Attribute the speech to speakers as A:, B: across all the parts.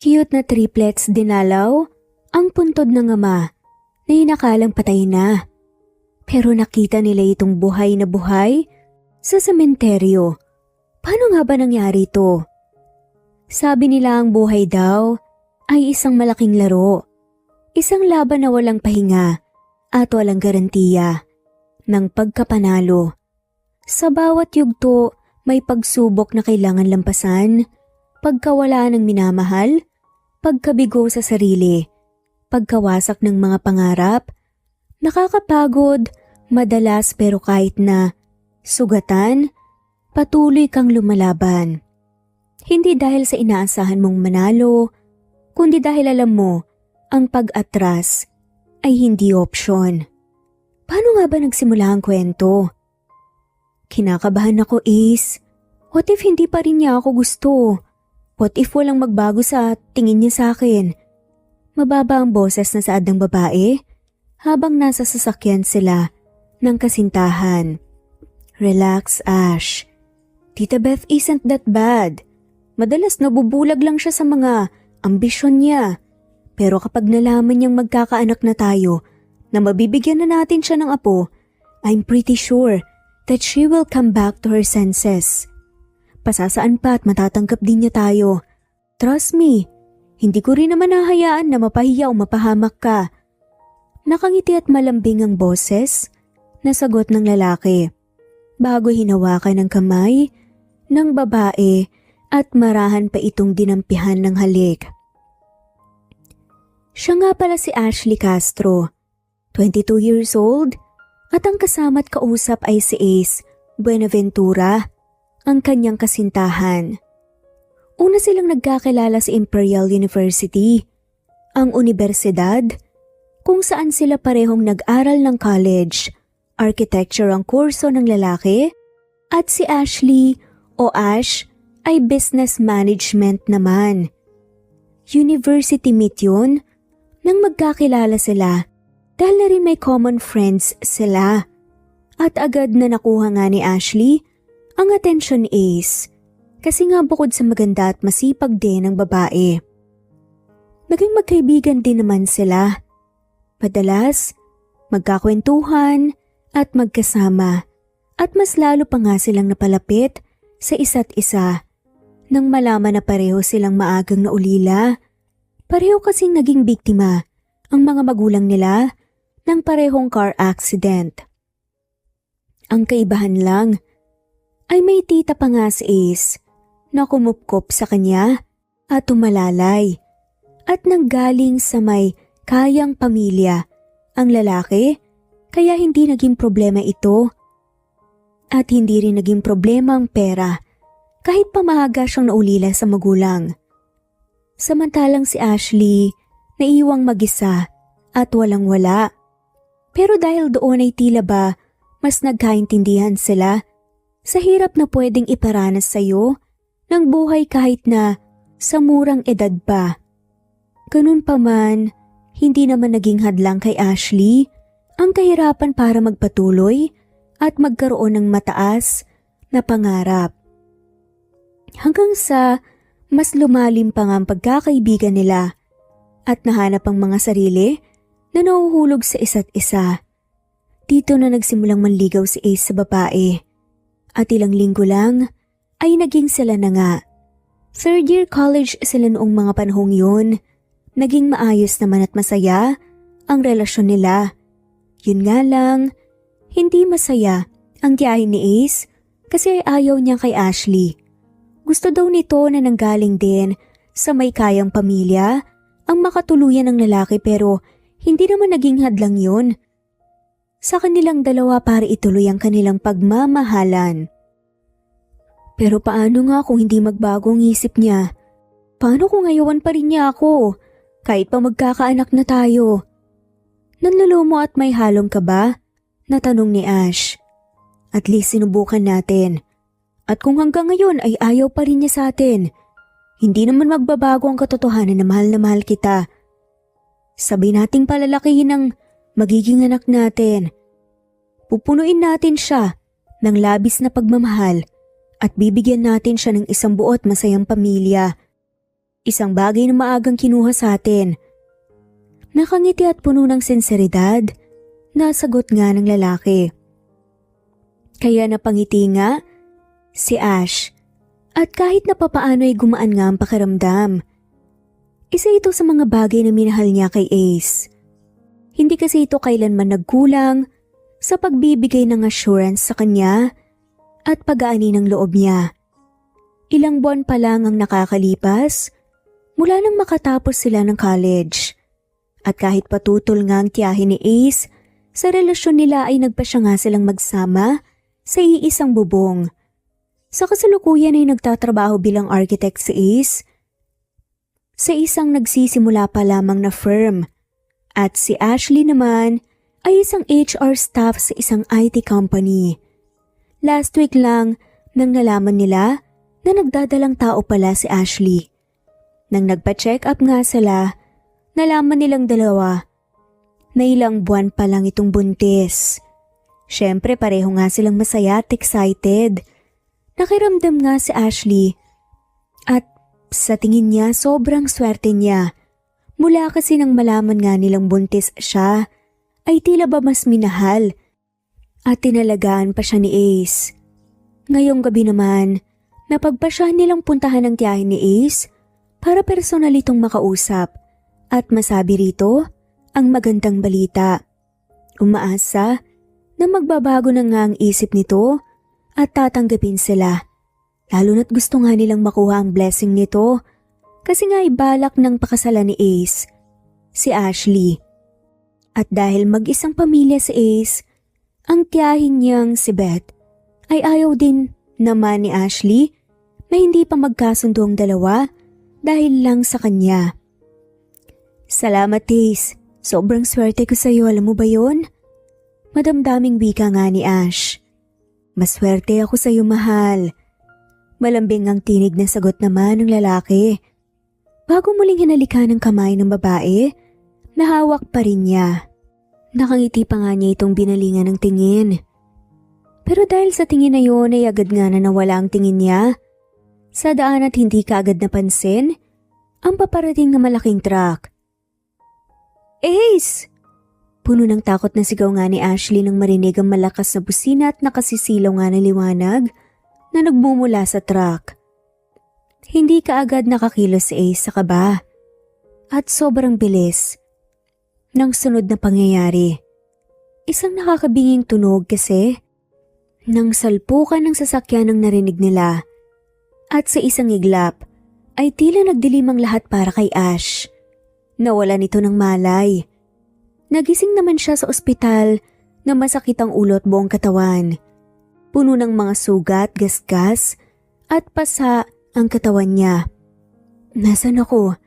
A: Cute na triplets dinalaw ang puntod ng ama na inakalang patay na. Pero nakita nila itong buhay na buhay sa sementeryo. Paano nga ba nangyari ito? Sabi nila ang buhay daw ay isang malaking laro. Isang laban na walang pahinga at walang garantiya ng pagkapanalo. Sa bawat yugto may pagsubok na kailangan lampasan, pagkawala ng minamahal, pagkabigo sa sarili, pagkawasak ng mga pangarap, nakakapagod, madalas pero kahit na sugatan, patuloy kang lumalaban. Hindi dahil sa inaasahan mong manalo, kundi dahil alam mo, ang pag-atras ay hindi opsyon. Paano nga ba nagsimula ang kwento? Kinakabahan ako, Ace. What if hindi pa rin niya ako gusto? What if walang magbago sa tingin niya sa akin? Mababa ang boses na saad ng babae habang nasa sasakyan sila ng kasintahan. Relax, Ash. Tita Beth isn't that bad. Madalas nabubulag lang siya sa mga ambisyon niya. Pero kapag nalaman niyang magkakaanak na tayo, na mabibigyan na natin siya ng apo, I'm pretty sure that she will come back to her senses. Pasasaan pa at matatanggap din niya tayo. Trust me, hindi ko rin naman nahayaan na mapahiya o mapahamak ka. Nakangiti at malambing ang boses na sagot ng lalaki bago hinawakan ng kamay ng babae at marahan pa itong dinampihan ng halik. Siya nga pala si Ashley Castro, 22 years old, at ang kasama't kausap ay si Ace Buenaventura, ang kanyang kasintahan. Una silang nagkakilala sa Imperial University, ang universidad kung saan sila parehong nag-aral ng college. Architecture ang kurso ng lalaki at si Ashley o Ash ay business management naman. University meet yun nang magkakilala sila dahil na rin may common friends sila. At agad na nakuha nga ni Ashley ang atensyon ni Ace kasi nga bukod sa maganda at masipag din ng babae. Naging magkaibigan din naman sila. Madalas, magkakwentuhan at magkasama at mas lalo pa nga silang napalapit sa isa't isa nang malaman na pareho silang maagang naulila. Pareho kasing naging biktima ang mga magulang nila ng parehong car accident. Ang kaibahan lang ay may tita pa nga si Ace na kumupkop sa kanya at tumalalay at nanggaling sa may kayang pamilya ang lalaki kaya hindi naging problema ito at hindi rin naging problema ang pera kahit pa maaga siyang naulila sa magulang. Samantalang si Ashley naiwang mag-isa at walang-wala. Pero dahil doon ay tila ba mas nagkaintindihan sila sa hirap na pwedeng iparanas sa iyo ng buhay kahit na sa murang edad pa. Ganun pa man, hindi naman naging hadlang kay Ashley ang kahirapan para magpatuloy at magkaroon ng mataas na pangarap. Hanggang sa mas lumalim pa nga ang pagkakaibigan nila at nahanap ang mga sarili na nahuhulog sa isa't isa. Dito na nagsimulang manligaw si Ace sa babae at ilang linggo lang ay naging sila na nga. Third year college sila noong mga panahong yun. Naging maayos naman at masaya ang relasyon nila. Yun nga lang, hindi masaya ang tiyahin ni Ace kasi ayaw niya kay Ashley. Gusto daw nito na nanggaling din sa may kayang pamilya ang makatuluyan ng lalaki pero hindi naman naging hadlang yun sa kanilang dalawa para ituloy ang kanilang pagmamahalan. Pero paano nga kung hindi magbago ang isip niya? Paano kung ngayawan pa rin niya ako kahit pa magkakaanak na tayo? Nanlulumo at may halong ka ba? Natanong ni Ash. At least sinubukan natin. At kung hanggang ngayon ay ayaw pa rin niya sa atin, hindi naman magbabago ang katotohanan na mahal kita. Sabi nating palalakihin ang magiging anak natin. Pupunuin natin siya ng labis na pagmamahal at bibigyan natin siya ng isang buo at masayang pamilya. Isang bagay na maagang kinuha sa atin. Nakangiti at puno ng sinseridad, nasagot nga ng lalaki. Kaya napangiti nga si Ash at kahit na papaano ay gumaan nga ang pakiramdam. Isa ito sa mga bagay na minahal niya kay Ace. Hindi kasi ito kailanman nagkulang sa pagbibigay ng assurance sa kanya at pag-aani ng loob niya. Ilang buwan pa lang ang nakakalipas mula nang makatapos sila ng college. At kahit patutol nga ang tiyahin ni Ace, sa relasyon nila ay nagpasya nga silang magsama sa iisang bubong. Sa kasalukuyan ay nagtatrabaho bilang architect si Ace sa isang nagsisimula pa lamang na firm. At si Ashley naman ay isang HR staff sa isang IT company. Last week lang nang nalaman nila na nagdadalang tao pala si Ashley. Nang nagpa-check up nga sila, nalaman nilang dalawa na ilang buwan pa lang itong buntis. Siyempre pareho nga silang masaya at excited. Nakiramdam nga si Ashley at sa tingin niya sobrang swerte niya. Mula kasi nang malaman nga nilang buntis siya ay tila ba mas minahal at tinalagaan pa siya ni Ace. Ngayong gabi naman, napagpasyahan nilang puntahan ng tiyahin ni Ace para personal itong makausap at masabi rito ang magandang balita. Umaasa na magbabago na nga ang isip nito at tatanggapin sila. Lalo na't gusto nga nilang makuha ang blessing nito kasi nga ibalak ng pakasalan ni Ace, si Ashley. At dahil mag-isang pamilya si Ace, ang tiyahin niyang si Beth ay ayaw din naman ni Ashley na hindi pa magkasundo ang dalawa dahil lang sa kanya. Salamat Ace, sobrang swerte ko sa iyo, alam mo ba yon? Madamdaming wika nga ni Ash. Maswerte ako sa iyo mahal. Malambing ang tinig na sagot naman ng lalaki. Bago muling hinalikan ng kamay ng babae, nahawak pa rin niya. Nakangiti pa nga niya itong binalingan ng tingin. Pero dahil sa tingin na yun ay agad nga na nawala ang tingin niya. Sa daan at hindi kaagad napansin, ang paparating na malaking truck. Ace! Puno ng takot na sigaw nga ni Ashley nang marinig ang malakas na busina at nakasisilaw nga na liwanag na nagmumula sa truck. Hindi kaagad nakakilos si Ace sa kaba at sobrang bilis ng sunod na pangyayari. Isang nakakabinging tunog kasi nang salpukan ng sasakyan ang narinig nila at sa isang iglap ay tila nagdilim ang lahat para kay Ash. Nawala nito ng malay. Nagising naman siya sa ospital na masakit ang ulo at buong katawan. Puno ng mga sugat, gasgas at pasa ang katawan niya. Nasaan ako?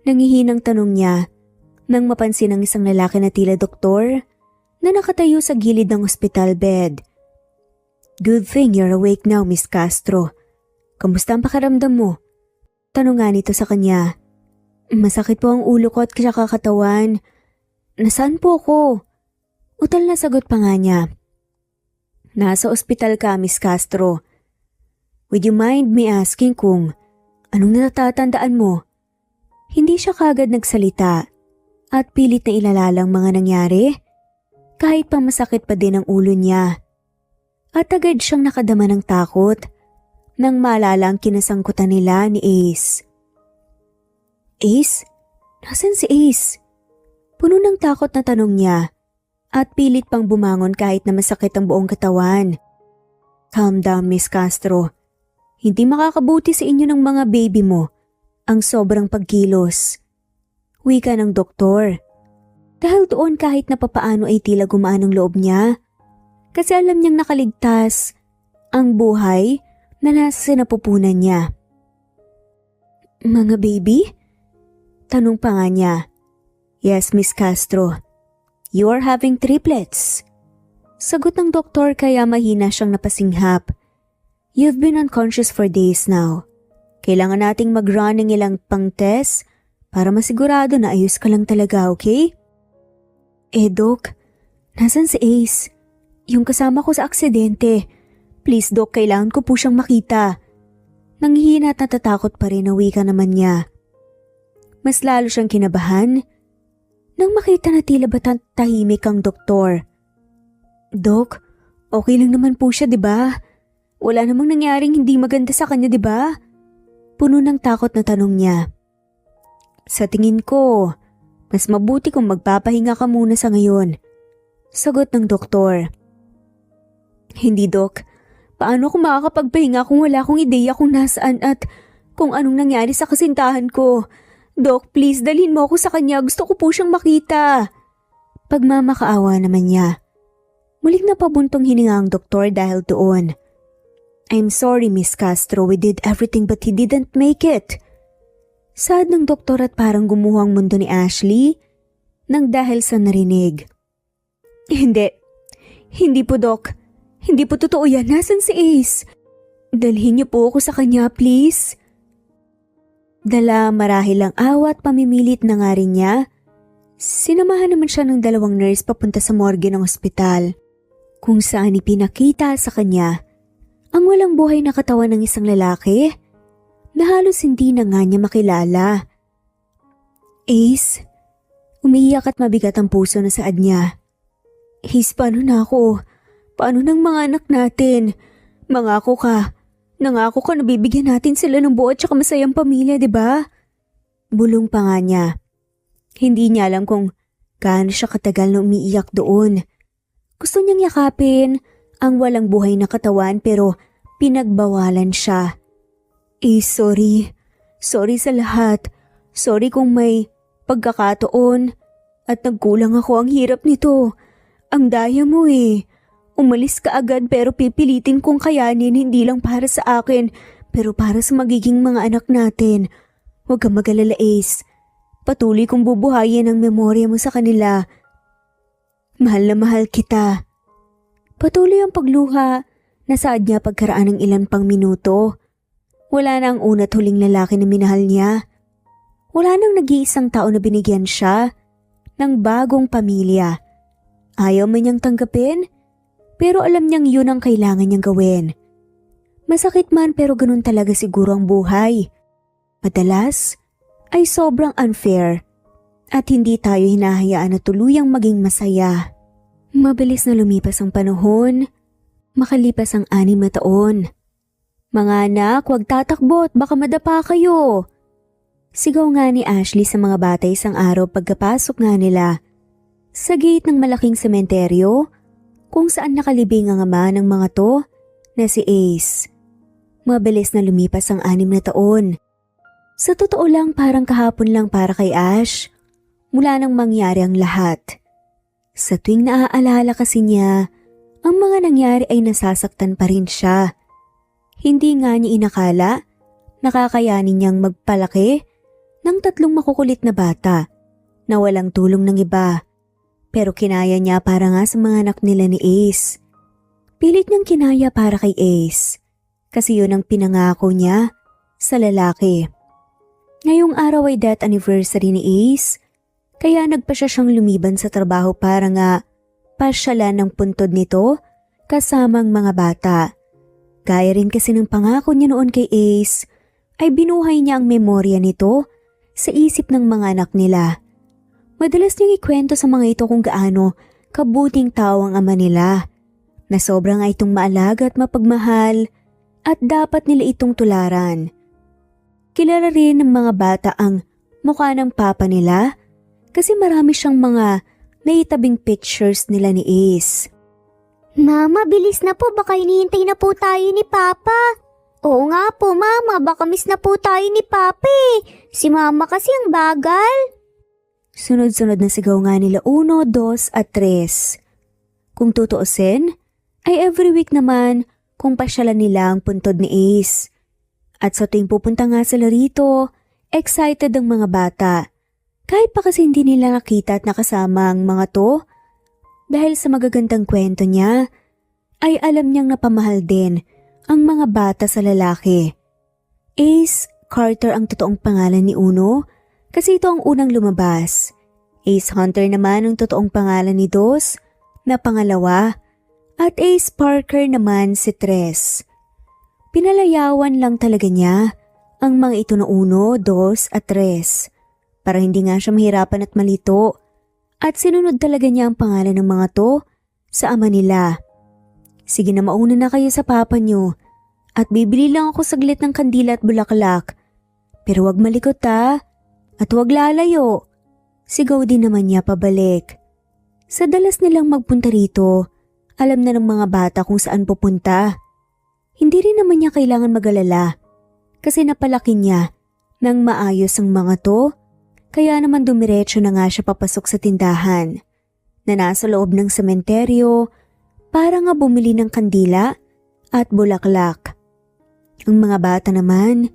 A: Nangihinang tanong niya nang mapansin ang isang lalaki na tila doktor na nakatayo sa gilid ng ospital bed. Good thing you're awake now, Miss Castro. Kamusta ang pakiramdam mo? Tanong nga nito sa kanya. Masakit po ang ulo ko at katawan. Nasaan po ako? Utal na sagot pa nga niya. Nasa ospital ka, Miss Castro. Would you mind me asking kung anong natatandaan mo? Hindi siya kagad nagsalita at pilit na ilalalang mga nangyari kahit pa masakit pa din ang ulo niya. At agad siyang nakadama ng takot nang maalala ang kinasangkutan nila ni Ace. Ace? Nasaan si Ace? Puno ng takot na tanong niya at pilit pang bumangon kahit na masakit ang buong katawan. Calm down, Miss Castro. Hindi makakabuti sa inyo ng mga baby mo ang sobrang pagkilos. Wika ng doktor. Dahil doon kahit na papaano ay tila gumaan ang loob niya kasi alam niyang nakaligtas ang buhay na nasa sinapupunan niya. Mga baby? Tanong pa nga niya. Yes, Miss Castro. You are having triplets. Sagot ng doktor kaya mahina siyang napasinghap. You've been unconscious for days now. Kailangan nating mag-run ng ilang pang-test para masigurado na ayos ka lang talaga, okay? Doc, nasan si Ace? Yung kasama ko sa aksidente. Please, Doc, kailangan ko po siyang makita. Nanghihina at natatakot pa rin na wika naman niya. Mas lalo siyang kinabahan nang makita na tila ba tahimik ang doktor. Dok, okay lang naman po siya, di ba? Wala namang nangyaring hindi maganda sa kanya, di ba? Puno ng takot na tanong niya. Sa tingin ko, mas mabuti kung magpapahinga ka muna sa ngayon. Sagot ng doktor. Hindi, Dok. Paano ako makakapagpahinga kung wala akong ideya kung nasaan at kung anong nangyari sa kasintahan ko? Dok, please, dalhin mo ako sa kanya. Gusto ko po siyang makita. Pagmamakaawa naman niya. Muling napabuntong hininga ang doktor dahil doon. I'm sorry, Miss Castro. We did everything but he didn't make it. Sad ng doktor at parang gumuho ang mundo ni Ashley nang dahil sa narinig. Hindi po, Dok. Hindi po totoo yan. Nasaan si Ace? Dalhin niyo po ako sa kanya, please. Dala marahil ang awa at pamimilit na nga rin niya. Sinamahan naman siya ng 2 nurse papunta sa morgue ng ospital, kung saan ipinakita sa kanya ang walang buhay na katawan ng isang lalaki na halos hindi na nga niya makilala. Ace, umiiyak at mabigat ang puso na saad niya. Ace, paano na ako? Paano ng mga anak natin? Mangako ka. Nangako ka na bibigyan natin sila ng buo at saka masayang pamilya, di ba? Bulong pa nga niya. Hindi niya alam kung gaano siya katagal na umiiyak doon. Gusto niyang yakapin ang walang buhay na katawan pero pinagbawalan siya. Sorry. Sorry sa lahat. Sorry kung may pagkakataon at nagkulang ako. Ang hirap nito. Ang daya mo eh. Umalis ka agad pero pipilitin kong kayanin hindi lang para sa akin pero para sa magiging mga anak natin. Huwag kang mag-alala, Ace. Patuloy kong bubuhayin ang memorya mo sa kanila. Mahal na mahal kita. Patuloy ang pagluha na saad niya pagkaraan ng ilan pang minuto. Wala na ang una't huling lalaki na minahal niya. Wala nang nag-iisang tao na binigyan siya ng bagong pamilya. Ayaw man niyang tanggapin, pero alam niyang yun ang kailangan niyang gawin. Masakit man pero ganun talaga siguro ang buhay. Madalas ay sobrang unfair at hindi tayo hinahayaan na tuluyang maging masaya. Mabilis na lumipas ang panahon, makalipas ang 6 na taon. Mga anak, huwag tatakbo at baka madapa kayo. Sigaw nga ni Ashley sa mga bata isang araw pagkapasok nga nila sa gate ng malaking sementeryo kung saan nakalibing ang ama ng mga to na si Ace. Mabilis na lumipas ang 6 na taon. Sa totoo lang parang kahapon lang para kay Ash mula nang mangyari ang lahat. Sa tuwing naaalala kasi niya, ang mga nangyari ay nasasaktan pa rin siya. Hindi nga niya inakala nakakayanin niyang magpalaki ng 3 makukulit na bata na walang tulong ng iba. Pero kinaya niya para nga sa mga anak nila ni Ace. Pilit niyang kinaya para kay Ace kasi yun ang pinangako niya sa lalaki. Ngayong araw ay death anniversary ni Ace kaya nagpa siya siyang lumiban sa trabaho para nga pasyalan ng puntod nito kasamang mga bata. Gaya rin kasi ng pangako niya noon kay Ace ay binuhay niya ang memorya nito sa isip ng mga anak nila. Madalas niyang ikwento sa mga ito kung gaano kabuting tao ang ama nila, na sobrang ay itong maalaga at mapagmahal at dapat nila itong tularan. Kilala rin ng mga bata ang mukha ng papa nila kasi marami siyang mga naitabing pictures nila ni Ace.
B: Mama, bilis na po, baka hinihintay na po tayo ni Papa. Oo nga po, Mama, baka miss na po tayo ni Papa eh. Si Mama kasi ang bagal.
A: Sunod-sunod na sigaw nga nila 1, 2 at 3. Kung tutuusin, ay every week naman kung pasyalan nila ang puntod ni Ace. At sa tuwing pupunta nga sila rito, excited ang mga bata. Kahit pa kasi hindi nila nakita at nakasama ang mga to, dahil sa magagandang kwento niya, ay alam niyang napamahal din ang mga bata sa lalaki. Ace Carter ang totoong pangalan ni Uno, kasi ito ang unang lumabas. Ace Hunter naman ang totoong pangalan ni Dos na pangalawa at Ace Parker naman si Tres. Pinalayawan lang talaga niya ang mga ito na 1, 2 at 3 para hindi nga siya mahirapan at malito. At sinunod talaga niya ang pangalan ng mga to sa ama nila. Sige na, mauna na kayo sa papa niyo at bibili lang ako saglit ng kandila at bulaklak. Pero wag malikot ha at wag lalayo. Sigaw din naman niya pabalik. Sa dalas nilang magpunta rito, alam na ng mga bata kung saan pupunta. Hindi rin naman niya kailangan mag-alala kasi napalaki niya nang maayos ang mga to. Kaya naman dumiretso na nga siya papasok sa tindahan na nasa loob ng sementeryo para nga bumili ng kandila at bulaklak. Ang mga bata naman,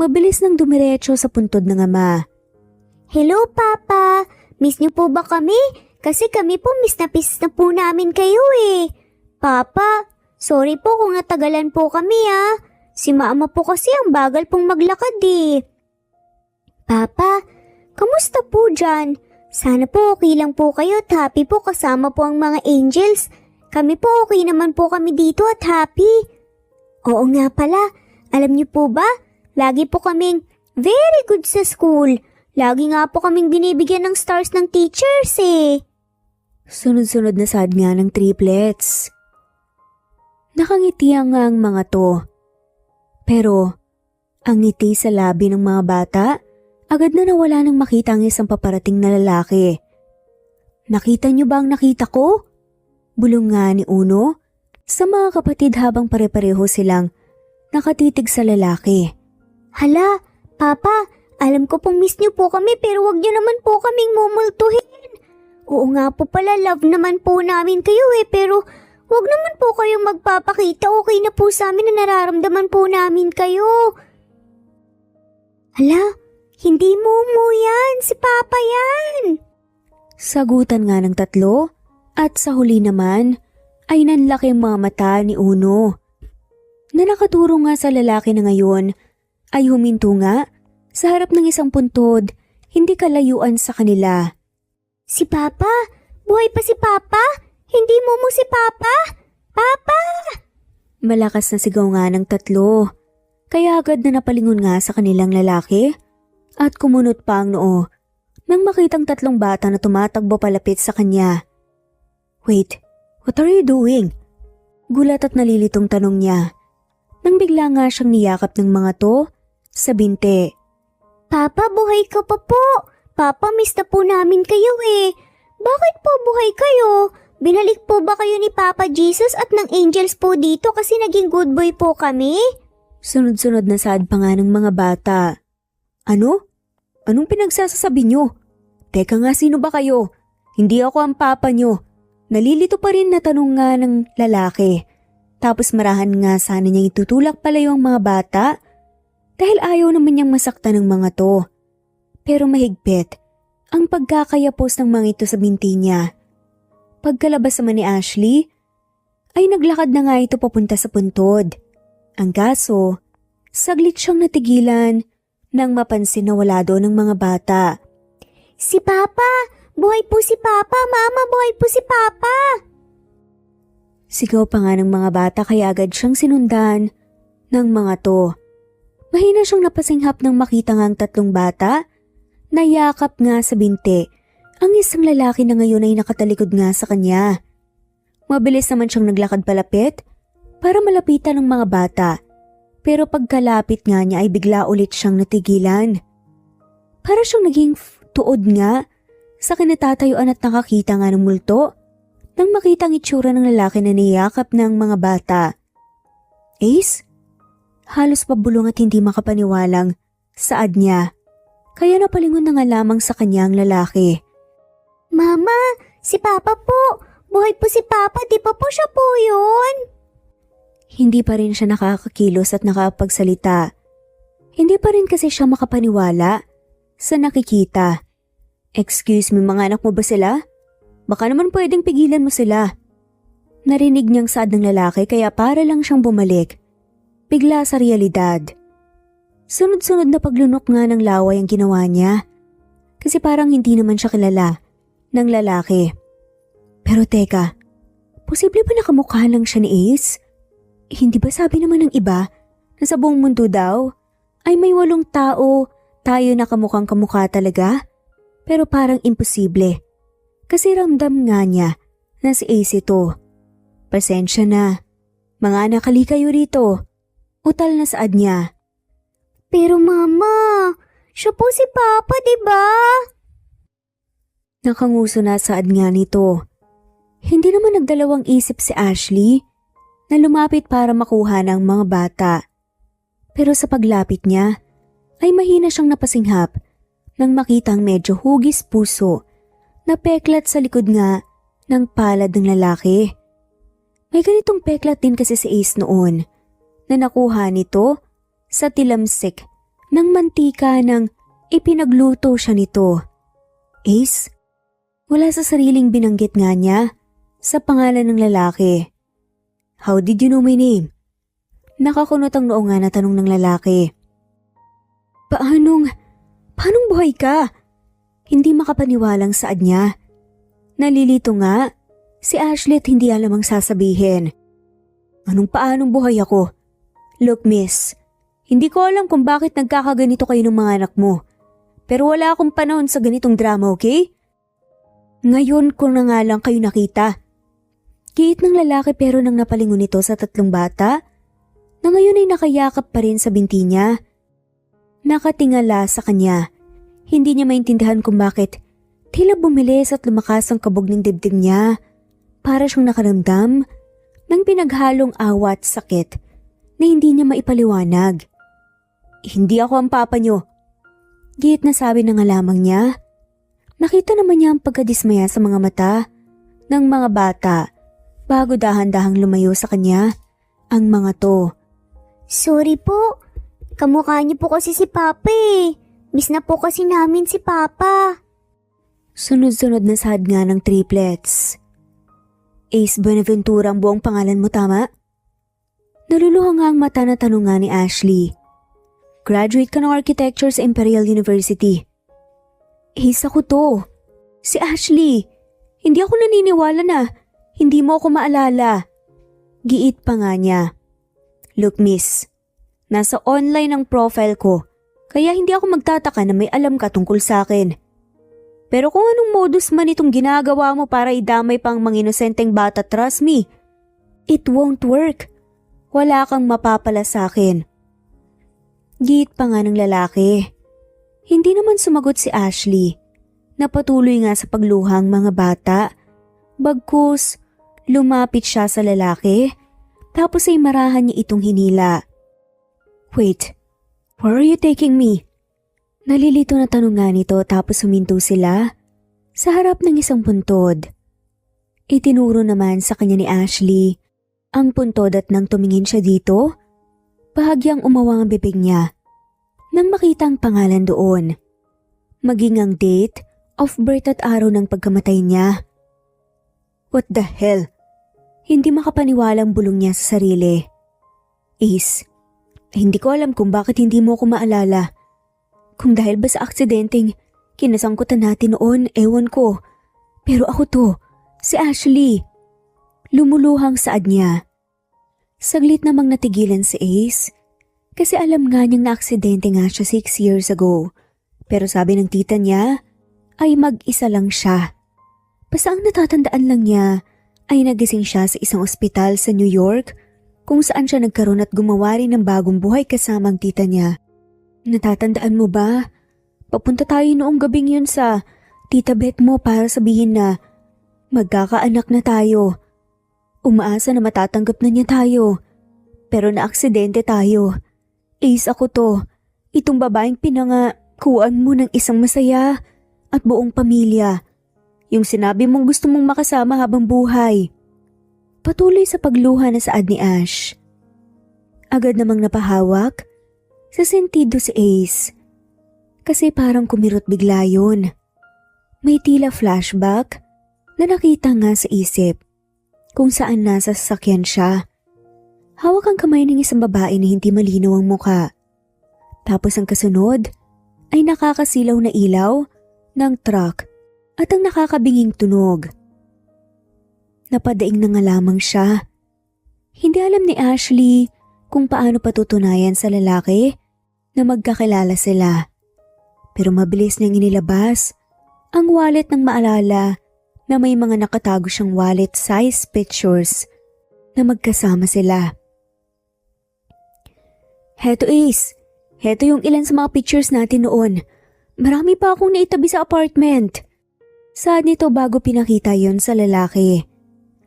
A: mabilis nang dumiretso sa puntod ng ama.
B: Hello, Papa! Miss niyo po ba kami? Kasi kami po miss na po namin kayo eh. Papa, sorry po kung natagalan po kami ah. Si Mama po kasi ang bagal pong maglakad eh. Papa, kamusta po dyan? Sana po okay lang po kayo at happy po kasama po ang mga angels. Kami po okay naman po kami dito at happy. Oo nga pala, alam niyo po ba? Lagi po kaming very good sa school. Lagi nga po kaming binibigyan ng stars ng teachers eh.
A: Sunod-sunod na sad nga ng triplets. Nakangiti ang mga to. Pero, ang ngiti sa labi ng mga bata, agad na nawala nang makita ang isang paparating na lalaki. Nakita niyo ba ang nakita ko? Bulong nga ni Uno sa mga kapatid habang pare-pareho silang nakatitig sa lalaki.
B: Hala, Papa, alam ko pong miss niyo po kami pero wag niyo naman po kaming mumultuhin. Oo nga po pala, love naman po namin kayo eh, pero wag naman po kayong magpapakita. Okay na po sa amin na nararamdaman po namin kayo. Hala, hindi mo yan, si Papa yan.
A: Sagutan nga ng tatlo at sa huli naman ay nanlaki ang mga mata ni Uno. Na nakaturo nga sa lalaki na ngayon ay huminto nga sa harap ng isang puntod, hindi kalayuan sa kanila.
B: Si Papa? Buhay pa si Papa? Hindi mo si Papa? Papa!
A: Malakas na sigaw nga ng tatlo, kaya agad na napalingon nga sa kanilang lalaki at kumunot pa ang noo nang makitang tatlong bata na tumatakbo palapit sa kanya. Wait, what are you doing? Gulat at nalilitong tanong niya nang bigla nga siyang niyakap ng mga to sa binte.
B: Papa, buhay ka pa po. Papa, miss na po namin kayo eh. Bakit po buhay kayo? Binalik po ba kayo ni Papa Jesus at ng angels po dito kasi naging good boy po kami?
A: Sunod-sunod na sad pa nga ng mga bata. Ano? Anong pinagsasasabi nyo? Teka nga, sino ba kayo? Hindi ako ang papa nyo. Nalilito pa rin na tanong nga ng lalaki. Tapos marahan nga sana niyang itutulak palayo ang mga bata dahil ayaw naman niyang masaktan ng mga to. Pero mahigpit ang pagkakayapos ng mga ito sa binti niya. Pagkalabas naman ni Ashley, ay naglakad na nga ito papunta sa puntod. Ang kaso, saglit siyang natigilan nang mapansin na wala doon ng mga bata.
B: Si Papa! Buhay po si Papa! Mama, buhay po si Papa!
A: Sigaw pa nga ng mga bata kaya agad siyang sinundan ng mga to. Mahina siyang napasinghap nang makita nga ang tatlong bata. Nayakap nga sa binti ang isang lalaki na ngayon ay nakatalikod nga sa kanya. Mabilis naman siyang naglakad palapit para malapitan ng mga bata. Pero pagkalapit nga niya ay bigla ulit siyang natigilan. Para siyang naging tuod nga sa kinatatayuan at nakakita nga ng multo nang makita ang itsura ng lalaki na niyakap ng mga bata. Ace? Halos pabulong at hindi makapaniwalang saad niya. Kaya napalingon na nga lamang sa kanya ang lalaki.
B: Mama, si Papa po. Buhay po si Papa, di pa po siya po yun?
A: Hindi pa rin siya nakakakilos at nakapagsalita. Hindi pa rin kasi siya makapaniwala sa nakikita. Excuse me, mga anak mo ba sila? Baka naman pwedeng pigilan mo sila. Narinig niyang saad ng lalaki kaya para lang siyang bumalik. Bigla sa realidad. Sunod-sunod na paglunok nga ng laway ang ginawa niya. Kasi parang hindi naman siya kilala ng lalaki. Pero teka, posible ba nakamukha lang siya ni Ace? Hindi ba sabi naman ng iba na sa buong mundo daw ay may 8 tao tayo na kamukhang kamukha talaga? Pero parang imposible. Kasi ramdam nga niya na si Ace ito. Pasensya na. Mga anak, hali kayo rito. Utal na saad niya.
B: Pero mama, siya po si Papa, diba?
A: Nakanguso na saad nga nito. Hindi naman nagdalawang isip si Ashley na lumapit para makuha ng mga bata. Pero sa paglapit niya, ay mahina siyang napasinghap nang makitang medyo hugis puso na peklat sa likod nga ng palad ng lalaki. May ganitong peklat din kasi si Ace noon na nakuha nito sa tilamsik ng mantika nang ipinagluto siya nito. Ace? Wala sa sariling binanggit nga niya sa pangalan ng lalaki. How did you know my name? Nakakunot ang noo nga na tanong ng lalaki. Paanong buhay ka? Hindi makapaniwalang saad niya. Nalilito nga, si Ashley at hindi alam ang sasabihin. Paanong buhay ako? Look miss, hindi ko alam kung bakit nagkakaganito kayo ng mga anak mo. Pero wala akong panahon sa ganitong drama, okay? Ngayon ko na nga lang kayo nakita. Giit ng lalaki pero nang napalingon ito sa tatlong bata, na ngayon ay nakayakap pa rin sa binti niya. Nakatingala sa kanya. Hindi niya maintindihan kung bakit tila bumilis at lumakas ang kabog ng dibdib niya. Para siyang nakaramdam ng pinaghalong awa at sakit na hindi niya maipaliwanag. Hindi ako ang papa niyo. Giit na sabi na nga lamang niya. Nakita naman niya ang pagkadismaya sa mga mata ng mga bata bago dahan-dahang lumayo sa kanya ang mga to.
B: Sorry po, kamukha niyo po kasi si Papa eh. Miss na po kasi namin si Papa.
A: Sunod-sunod na sahad nga ng triplets. Ace Buenaventura ang buong pangalan mo, tama? Naluluha nga ang mata na tanong nga ni Ashley. Graduate ka ng architecture sa Imperial University. Ace, ako to. Si Ashley. Hindi ako naniniwala na hindi mo ako maalala. Giit pa nga niya. Look miss, nasa online ang profile ko kaya hindi ako magtataka na may alam ka tungkol sa akin. Pero kung anong modus man itong ginagawa mo para idamay pang mga inosenteng bata, trust me, it won't work. Wala kang mapapala sa akin. Giit pa nga ng lalaki. Hindi naman sumagot si Ashley. Napatuloy nga sa pagluhang mga bata. Bagkus, lumapit siya sa lalaki. Tapos ay marahan niya itong hinila. Wait, where are you taking me? Nalilito na tanong nga nito tapos huminto sila sa harap ng isang puntod. Itinuro naman sa kanya ni Ashley ang puntod at nang tumingin siya dito, bahagyang umawang ang bibig niya nang makita ang pangalan doon. Maging ang date of birth at araw ng pagkamatay niya. What the hell? Hindi makapaniwalang bulong niya sa sarili. Ace, hindi ko alam kung bakit hindi mo ako maalala. Kung dahil ba sa aksidenteng kinasangkutan natin noon, ewan ko. Pero ako to, si Ashley. Lumuluhang saad niya. Saglit namang natigilan si Ace kasi alam nga niyang na-aksidente nga siya 6 years ago. Pero sabi ng tita niya ay mag-isa lang siya. Basta ang natatandaan lang niya ay nagising siya sa isang ospital sa New York kung saan siya nagkaroon at gumawa rin ng bagong buhay kasama ang tita niya. Natatandaan mo ba? Papunta tayo noong gabing yun sa tita Beth mo para sabihin na magkakaanak na tayo. Umaasa na matatanggap na niya tayo. Pero naaksidente tayo. Ace, ako to. Itong babaeng pinangakuan mo ng isang masaya at buong pamilya. Yung sinabi mong gusto mong makasama habang buhay. Patuloy sa pagluha na saad ni Ash. Agad namang napahawak sa sentido si Ace. Kasi parang kumirot bigla yun. May tila flashback na nakita nga sa isip kung saan nasa sasakyan siya. Hawak ang kamay ng isang babae na hindi malinaw ang muka. Tapos ang kasunod ay nakakasilaw na ilaw ng truck at ang nakakabinging tunog. Napadaing na nga lamang siya. Hindi alam ni Ashley kung paano patutunayan sa lalaki na magkakilala sila. Pero mabilis niyang inilabas ang wallet ng maalala na may mga nakatago siyang wallet-size pictures na magkasama sila. Heto Ace, heto yung ilan sa mga pictures natin noon. Marami pa akong naitabi sa apartment. Saad nito bago pinakita yon sa lalaki.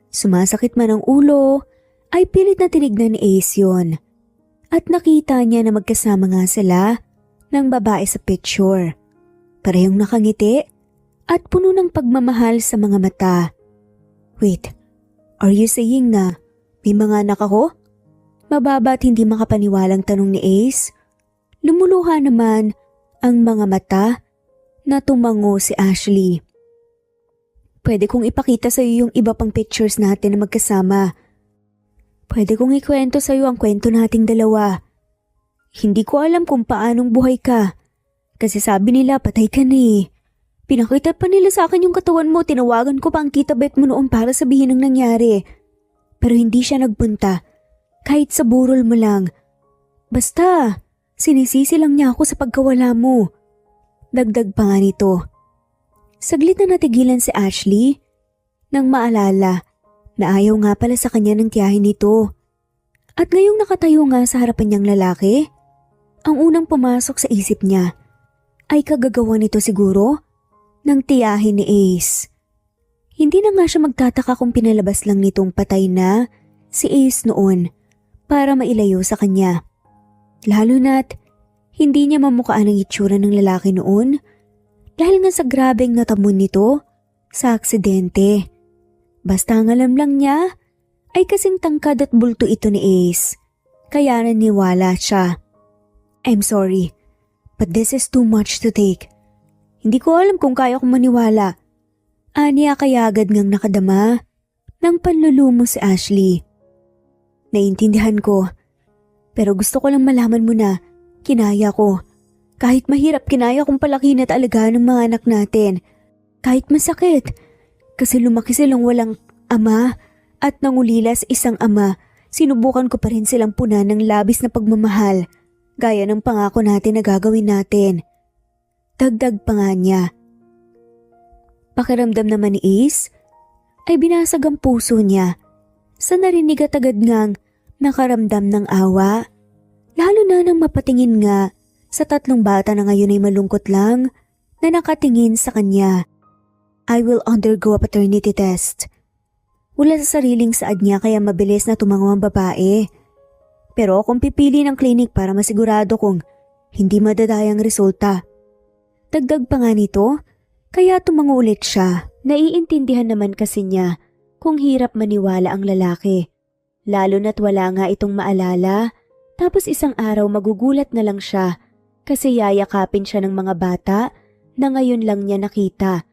A: Sumasakit man ang ulo, ay pilit na tinignan ni Ace yun. At nakita niya na magkasama nga sila ng babae sa picture. Parehong nakangiti at puno ng pagmamahal sa mga mata. Wait, are you saying na may mga anak ako? Mababa at hindi makapaniwalang tanong ni Ace. Lumuluha naman ang mga mata na tumango si Ashley. Pwede kong ipakita sa iyo yung iba pang pictures natin na magkasama. Pwede kong ikwento sa iyo ang kwento nating dalawa. Hindi ko alam kung paanong buhay ka. Kasi sabi nila patay ka na eh. Pinakita pa nila sa akin yung katawan mo, tinawagan ko pa ang tita Bet mo noon para sabihin ang nangyari. Pero hindi siya nagpunta. Kahit sa burol mo lang. Basta, sinisisi lang niya ako sa pagkawala mo. Dagdag pa nga nito. Saglit na natigilan si Ashley nang maalala na ayaw nga pala sa kanya ng tiyahin nito. At ngayong nakatayo nga sa harapan niyang lalaki, ang unang pumasok sa isip niya ay kagagawa nito siguro ng tiyahin ni Ace. Hindi na nga siya magtataka kung pinalabas lang nitong patay na si Ace noon para mailayo sa kanya. Lalo na't hindi niya mamukhaan ang itsura ng lalaki noon dahil nga sa grabeng natamon nito sa aksidente. Basta ang alam lang niya ay kasing tangkad at bulto ito ni Ace, kaya naniwala siya. I'm sorry, but this is too much to take. Hindi ko alam kung kaya kong maniwala. Aniya kaya agad ngang nakadama ng panlulumo si Ashley. Naiintindihan ko, pero gusto ko lang malaman mo na kinaya ko. Kahit mahirap, kinaya kong palakihin at alagaan ng mga anak natin. Kahit masakit, kasi lumaki silang walang ama at nangulila sa isang ama, sinubukan ko pa rin silang punan ng labis na pagmamahal, gaya ng pangako natin na gagawin natin. Dagdag pa nga niya. Pakiramdam naman ni Ace ay binasag ang puso niya sa narinig at agad ngang nakaramdam ng awa. Lalo na nang mapatingin nga sa tatlong bata na ngayon ay malungkot lang na nakatingin sa kanya. I will undergo a paternity test. Wala sa sariling saad niya kaya mabilis na tumango ang babae. Pero kung pipili ng klinik para masigurado kung hindi madadayang resulta. Dagdag pa nga nito, kaya tumango ulit siya. Naiintindihan naman kasi niya kung hirap maniwala ang lalaki. Lalo na't wala nga itong maalala, tapos isang araw magugulat na lang siya kasi yayakapin siya ng mga bata na ngayon lang niya nakita.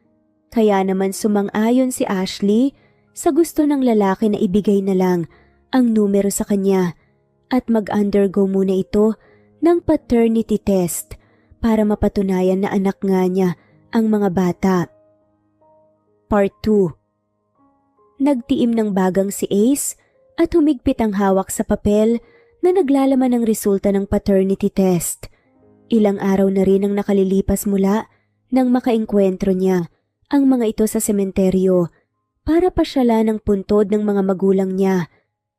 A: Kaya naman sumang-ayon si Ashley sa gusto ng lalaki na ibigay na lang ang numero sa kanya at mag-undergo muna ito ng paternity test para mapatunayan na anak nga niya ang mga bata. Part 2. Nagtiim ng bagang si Ace at humigpit ang hawak sa papel na naglalaman ng resulta ng paternity test. Ilang araw na rin ang nakalilipas mula nang makaengkwentro niya ang mga ito sa sementeryo para pasyala ng puntod ng mga magulang niya.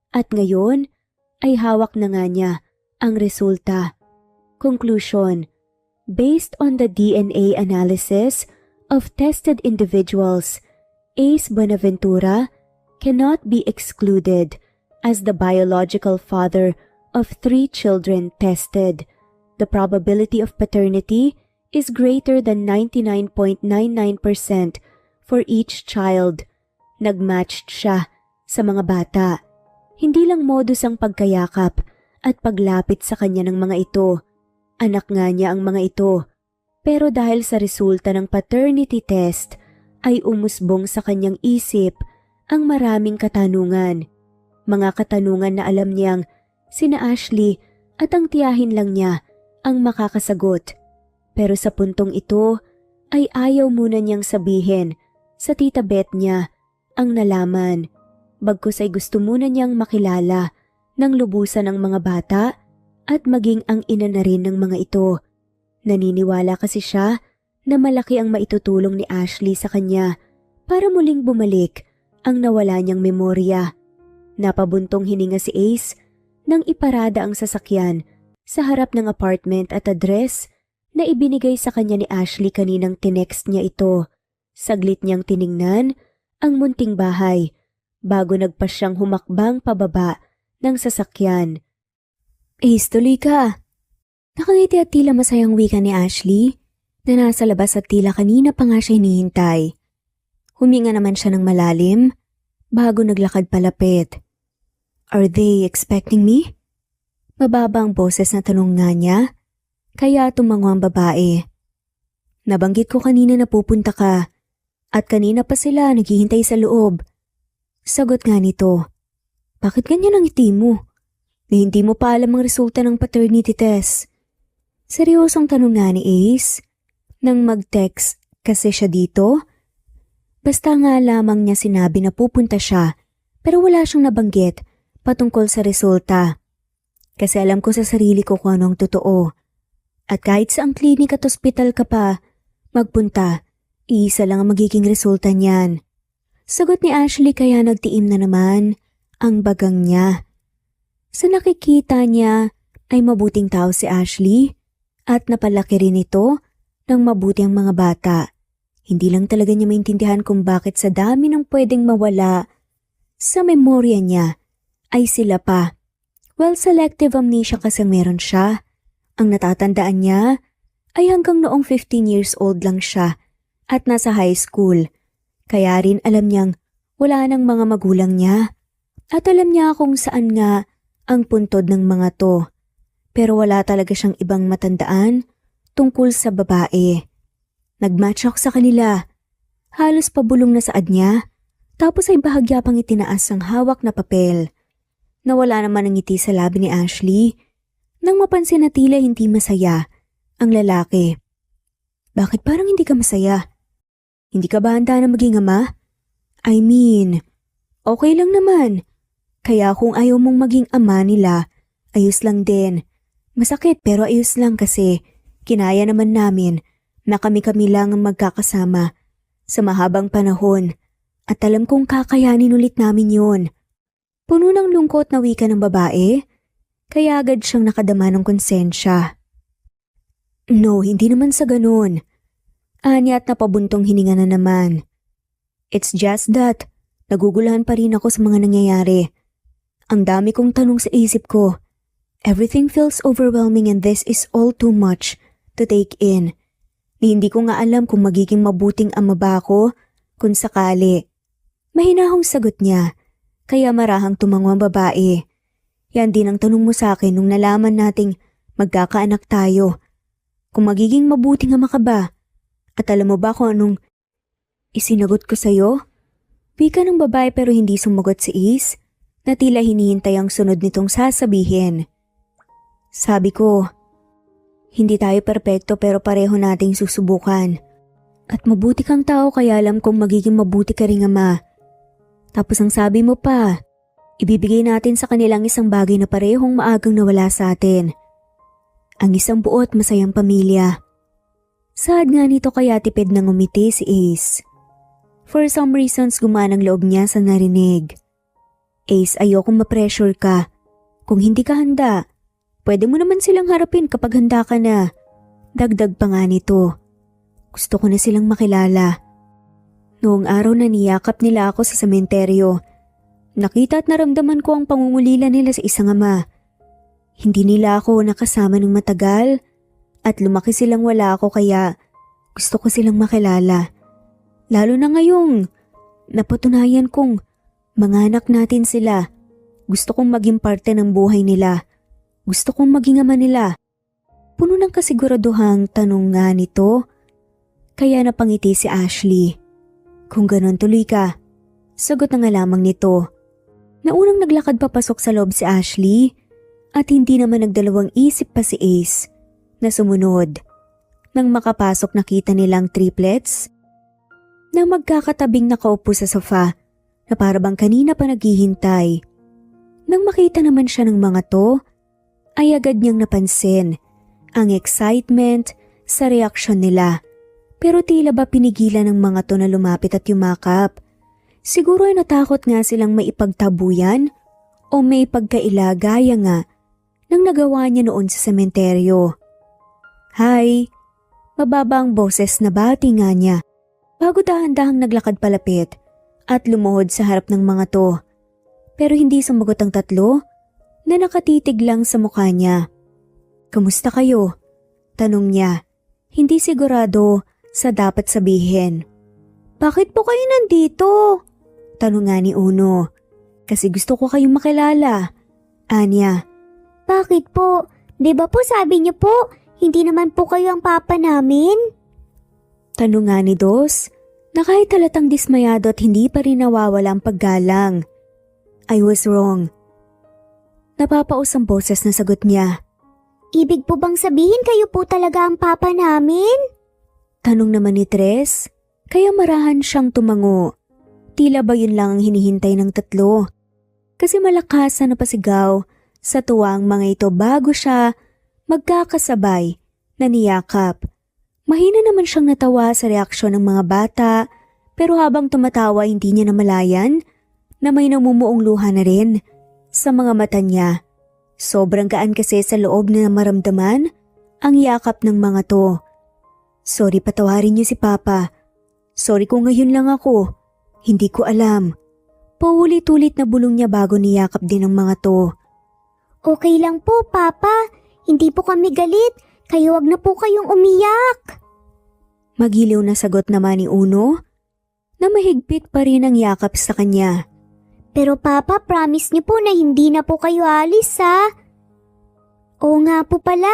A: At ngayon ay hawak na nga niya ang resulta. Conclusion: based on the DNA analysis of tested individuals, Ace Buenaventura cannot be excluded as the biological father of 3 children tested. The probability of paternity is greater than 99.99% for each child. Nagmatched siya sa mga bata. Hindi lang modus ang pagkayakap at paglapit sa kanya ng mga ito. Anak nga niya ang mga ito. Pero dahil sa resulta ng paternity test, ay umusbong sa kanyang isip ang maraming katanungan. Mga katanungan na alam niyang sina Ashley at ang tiyahin lang niya ang makakasagot. Pero sa puntong ito ay ayaw muna niyang sabihin sa tita Bet niya ang nalaman. Bagkus ay gusto muna niyang makilala ng lubusan ng mga bata at maging ang ina na rin ng mga ito. Naniniwala kasi siya na malaki ang maitutulong ni Ashley sa kanya para muling bumalik ang nawala niyang memorya. Napabuntong hininga si Ace nang iparada ang sasakyan sa harap ng apartment at address na ibinigay sa kanya ni Ashley kaninang tinext niya ito. Saglit niyang tiningnan ang munting bahay bago nagpa siyang humakbang pababa ng sasakyan. Ace, tuloy ka. Nakangiti at tila masayang wika ni Ashley na nasa labas at tila kanina pa nga siya hinihintay. Huminga naman siya ng malalim bago naglakad palapit. Are they expecting me? Mababa ang boses na tanong nga niya, kaya tumango ang babae. Nabanggit ko kanina na pupunta ka at kanina pa sila naghihintay sa loob. Sagot nga nito. Bakit ganyan ang ngiti mo? Na hindi mo pa alam ang resulta ng paternity test. Seryosong tanong nga ni Ace nang mag-text kasi siya dito. Basta nga lamang niya sinabi na pupunta siya pero wala siyang nabanggit patungkol sa resulta. Kasi alam ko sa sarili ko kung anong totoo. At kahit sa ang klinik at ospital ka pa magpunta, iisa lang ang magiging resulta niyan. Sagot ni Ashley kaya nagtiim na naman ang bagang niya. Sa nakikita niya ay mabuting tao si Ashley at napalaki rin ito ng mabuti ang mga bata. Hindi lang talaga niya maintindihan kung bakit sa dami ng pwedeng mawala sa memorya niya ay sila pa. Well, selective amnesia kasi meron siya. Ang natatandaan niya ay hanggang noong 15 years old lang siya at nasa high school. Kaya rin alam niyang wala ng mga magulang niya. At alam niya kung saan nga ang puntod ng mga to. Pero wala talaga siyang ibang matandaan tungkol sa babae. Nagmatch ako sa kanila. Halos pabulong na saad niya. Tapos ay bahagya pang itinaas ang hawak na papel. Nawala naman ang ngiti sa labi ni Ashley nang mapansin na tila hindi masaya ang lalaki. Bakit parang hindi ka masaya? Hindi ka ba handa na maging ama? I mean, okay lang naman. Kaya kung ayaw mong maging ama nila, ayos lang din. Masakit pero ayos lang kasi kinaya naman namin na kami-kami lang ang magkakasama sa mahabang panahon at alam kong kakayanin ulit namin yun. Puno ng lungkot na wika ng babae, kaya agad siyang nakadama ng konsensya. No, hindi naman sa ganun. Anya at napabuntong hininga na naman. It's just that, nagugulahan pa rin ako sa mga nangyayari. Ang dami kong tanong sa isip ko. Everything feels overwhelming and this is all too much to take in. Ni hindi ko nga alam kung magiging mabuting ama ba ako kung sakali. Mahinahong sagot niya. Kaya marahang tumango ang babae. Yan din ang tanong mo sa akin nung nalaman nating magkakaanak tayo. Kung magiging mabuting ama ka ba? At alam mo ba kung anong isinagot ko sa'yo? Wika ng babae pero hindi sumagot si Ace na tila hinihintay ang sunod nitong sasabihin. Sabi ko, hindi tayo perpekto pero pareho nating susubukan. At mabuti kang tao kaya alam kong magiging mabuti ka ring ama. Tapos ang sabi mo pa, ibibigay natin sa kanilang isang bagay na parehong maagang nawala sa atin. Ang isang buo at masayang pamilya. Saad nga nito kaya tipid na ngumiti si Ace. For some reasons gumanang loob niya sa narinig. Ace, ayokong ma-pressure ka. Kung hindi ka handa, pwede mo naman silang harapin kapag handa ka na. Dagdag pa nga nito. Gusto ko na silang makilala. Noong araw na niyakap nila ako sa sementeryo, nakita at naramdaman ko ang pangungulila nila sa isang ama. Hindi nila ako nakasama ng matagal at lumaki silang wala ako kaya gusto ko silang makilala. Lalo na ngayong napatunayan kong mga anak natin sila. Gusto kong maging parte ng buhay nila. Gusto kong maging ama nila. Puno ng kasiguraduhang tanong nga nito, kaya napangiti si Ashley. Kung ganon tuloy ka, sagot na nga lamang nito. Naunang naglakad papasok sa loob si Ashley at hindi naman nagdalawang isip pa si Ace na sumunod. Nang makapasok nakita nilang triplets na magkakatabing nakaupo sa sofa na parabang kanina pa naghihintay. Nang makita naman siya ng mga to, ay agad niyang napansin ang excitement sa reaksyon nila. Pero tila ba pinigilan ng mga to na lumapit at yumakap. Siguro ay natakot nga silang maipagtabuyan o may pagkaila gaya nga ng nagawa niya noon sa sementeryo. Hi! Mababa ang boses na bati nga niya bago dahan-dahang naglakad palapit at lumuhod sa harap ng mga to. Pero hindi sumagot ang tatlo na nakatitig lang sa mukha niya. Kamusta kayo? Tanong niya, hindi sigurado sa dapat sabihin. Bakit po kayo nandito? Tanong nga ni Uno. Kasi gusto ko kayong makilala. Anya.
B: Bakit po? Di ba po sabi niyo po, hindi naman po kayo ang papa namin?
A: Tanong nga ni Dos na kahit halatang dismayado at hindi pa rin nawawala ang paggalang. I was wrong. Napapaus ang boses na sagot niya.
B: Ibig po bang sabihin kayo po talaga ang papa namin?
A: Tanong naman ni Tres, kaya marahan siyang tumango. Tila ba yun lang ang hinihintay ng tatlo? Kasi malakas na napasigaw sa tuwa ang mga ito bago siya magkakasabay na niyakap. Mahina naman siyang natawa sa reaksyon ng mga bata, pero habang tumatawa hindi niya namalayan na may namumuong luha na rin sa mga mata niya. Sobrang gaan kasi sa loob na maramdaman ang yakap ng mga to. Sorry, patawarin niyo si Papa. Sorry kung ngayon lang ako. Hindi ko alam. Paulit-ulit na bulong niya bago niyakap din ng mga to.
B: Okay lang po, Papa. Hindi po kami galit. Kayo wag na po kayong umiyak.
A: Magiliw na sagot naman ni Uno na mahigpit pa rin ang yakap sa kanya.
B: Pero Papa, promise niyo po na hindi na po kayo alis, ha? Oo nga po pala.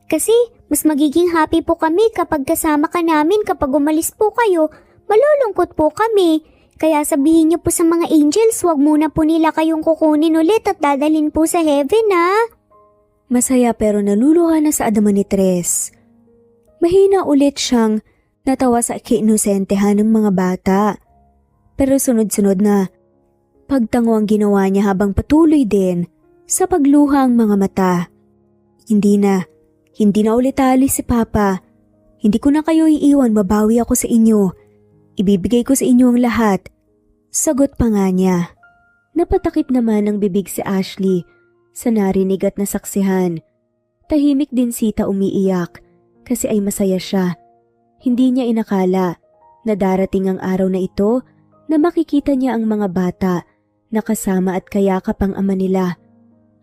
B: Kasi mas magiging happy po kami kapag kasama ka namin kapag umalis po kayo. Malulungkot po kami. Kaya sabihin niyo po sa mga angels, wag muna po nila kayong kukunin ulit at dadalhin po sa heaven, ha?
A: Masaya pero naluluha na sa adaman ni Tres. Mahina ulit siyang natawa sa kiinosentehan ng mga bata. Pero sunod-sunod na pagtango ang ginawa niya habang patuloy din sa pagluha ang mga mata. Hindi na ulit alis si Papa. Hindi ko na kayo iiwan, babawi ako sa inyo. Ibibigay ko sa inyo ang lahat. Sagot pa nga niya. Napatakip naman ang bibig si Ashley sa narinig at nasaksihan. Tahimik din sita umiiyak kasi ay masaya siya. Hindi niya inakala na darating ang araw na ito na makikita niya ang mga bata na kasama at kayakap ang ama nila.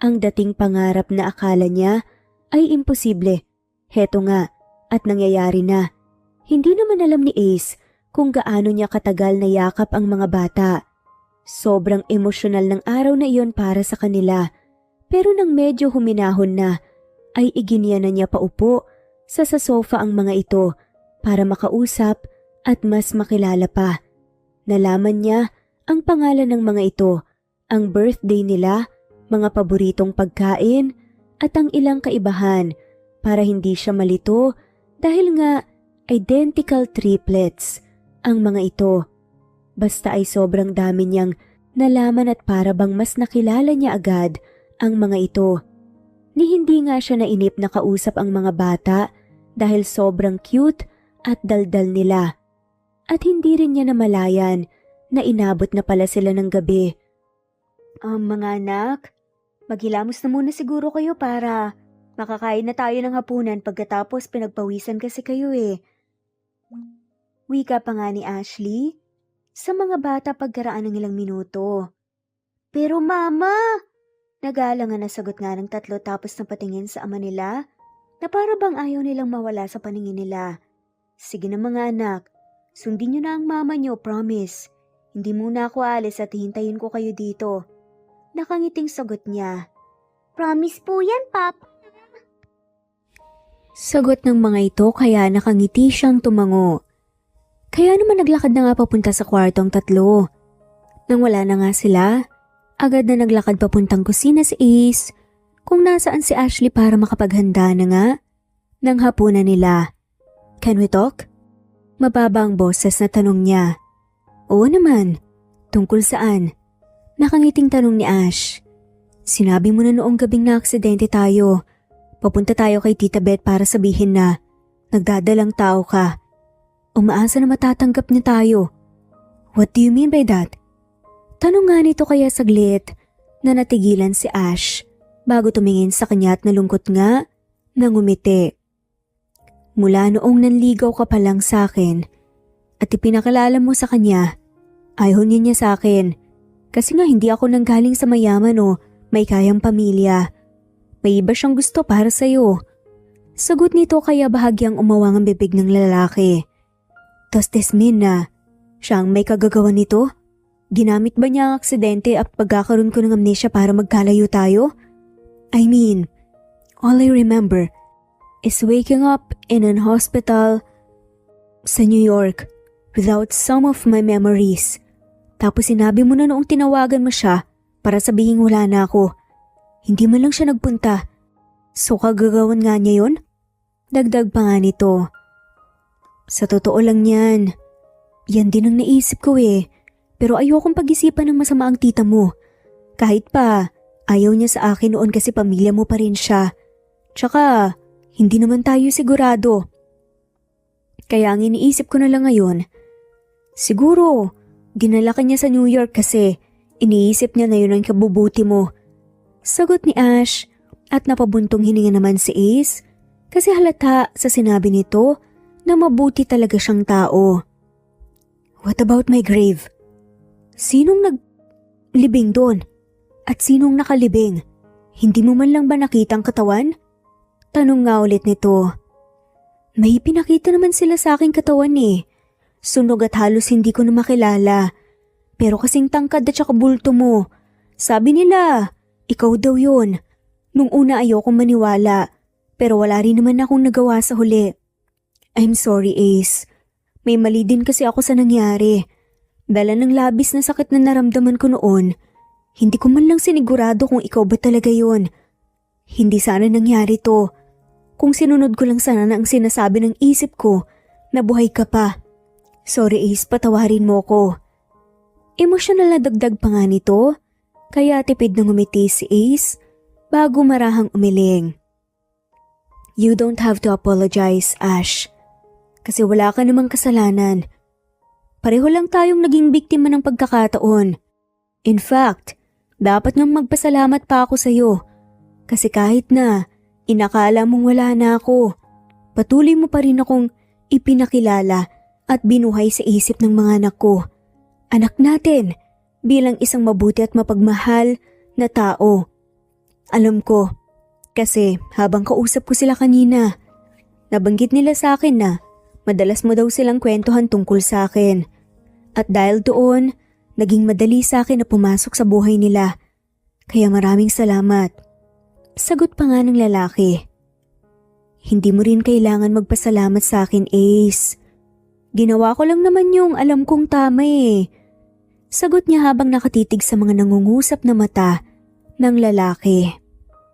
A: Ang dating pangarap na akala niya ay imposible. Heto nga at nangyayari na. Hindi naman alam ni Ace kung gaano niya katagal na yakap ang mga bata. Sobrang emosyonal ng araw na iyon para sa kanila. Pero nang medyo huminahon na, ay iginiya na niya paupo sa sofa ang mga ito para makausap at mas makilala pa. Nalaman niya ang pangalan ng mga ito, ang birthday nila, mga paboritong pagkain at ang ilang kaibahan para hindi siya malito dahil nga identical triplets ang mga ito. Basta ay sobrang dami niyang nalaman at para bang mas nakilala niya agad ang mga ito. Ni hindi nga siya nainip na kausap ang mga bata dahil sobrang cute at daldal nila. At hindi rin niya namalayan na inabot na pala sila ng gabi. Mga anak, maghilamos na muna siguro kayo para makakain na tayo ng hapunan pagkatapos pinagpawisan kasi kayo eh. Wika pa nga ni Ashley sa mga bata pagkaraan ng ilang minuto. Pero Mama! Nagalangan na sagot nga ng tatlo tapos napatingin sa ama nila na para bang ayaw nilang mawala sa paningin nila. Sige na mga anak, sundin niyo na ang mama niyo, promise. Hindi muna ako alis at hihintayin ko kayo dito. Nakangiting sagot niya.
B: Promise po yan, Papa.
A: Sagot ng mga ito kaya nakangiti siyang tumango. Kaya naman naglakad na nga papunta sa kwarto ang tatlo. Nang wala na nga sila, agad na naglakad papuntang kusina si Ace kung nasaan si Ashley para makapaghanda na nga ng hapunan nila. Can we talk? Mababa ang boses na tanong niya. Oo naman. Tungkol saan? Nakangiting tanong ni Ash. Sinabi mo na noong gabing na aksidente tayo. Papunta tayo kay Tita Beth para sabihin na Nagdadalang tao ka. Umaasa na matatanggap niya tayo. What do you mean by that? Tanong nga nito kaya saglit na natigilan si Ash bago tumingin sa kanya at nalungkot nga na ngumiti. Mula noong nanligaw ka pa lang sa akin at ipinakilala mo sa kanya, ayaw niya sa akin kasi nga hindi ako nanggaling sa mayaman o may kayang pamilya. May iba siyang gusto para sa'yo. Sagot nito kaya bahagyang umawang ang bibig ng lalaki. Does this mean na siya ang may kagagawa nito? Ginamit ba niya ang aksidente at pagkakaroon ko ng amnesia para magkalayo tayo? I mean, all I remember is waking up in an hospital sa New York without some of my memories. Tapos sinabi mo na noong tinawagan mo siya para sabihin wala na ako. Hindi man lang siya nagpunta. So kagagawan nga niya yun? Dagdag pa nga nito. Sa totoo lang yan. Yan din ang naisip ko eh. Pero ayokong pag-isipan ng masama ang tita mo. Kahit pa, ayaw niya sa akin noon kasi pamilya mo pa rin siya. Tsaka, hindi naman tayo sigurado. Kaya ang iniisip ko na lang ngayon, siguro, dinala ka niya sa New York kasi iniisip niya na yun ang kabubuti mo. Sagot ni Ash at napabuntong hininga naman si Ace kasi halata sa sinabi nito na mabuti talaga siyang tao. What about my grave? Sinong naglibing doon? At sinong nakalibing? Hindi mo man lang ba nakita ang katawan? Tanong nga ulit nito. May pinakita naman sila sa aking katawan eh. Sunog at halos hindi ko na makilala. Pero kasing tangkad at saka bulto mo. Sabi nila, ikaw daw yun. Nung una ayokong maniwala. Pero wala rin naman akong nagawa sa huli. I'm sorry Ace. May mali din kasi ako sa nangyari. Dala ng labis na sakit na naramdaman ko noon. Hindi ko man lang sinigurado kung ikaw ba talaga yun. Hindi sana nangyari to. Kung sinunod ko lang sana na ang sinasabi ng isip ko na buhay ka pa. Sorry Ace, patawarin mo ko. Emosyonal na dagdag pa nga nito. Kaya tipid na ngumiti si Ace bago marahang umiling. You don't have to apologize, Ash. Kasi wala ka namang kasalanan. Pareho lang tayong naging biktima ng pagkakataon. In fact, dapat nang magpasalamat pa ako sa'yo. Kasi kahit na inakala mong wala na ako, patuloy mo pa rin akong ipinakilala at binuhay sa isip ng mga anak ko. Anak natin, bilang isang mabuti at mapagmahal na tao. Alam ko, kasi habang kausap ko sila kanina, nabanggit nila sa akin na madalas mo daw silang kwentuhan tungkol sa akin. At dahil doon, naging madali sa akin na pumasok sa buhay nila. Kaya maraming salamat. Sagot pa nga ng lalaki. Hindi mo rin kailangan magpasalamat sa akin, Ace. Ginawa ko lang naman yung alam kong tama eh. Sagot niya habang nakatitig sa mga nangungusap na mata ng lalaki.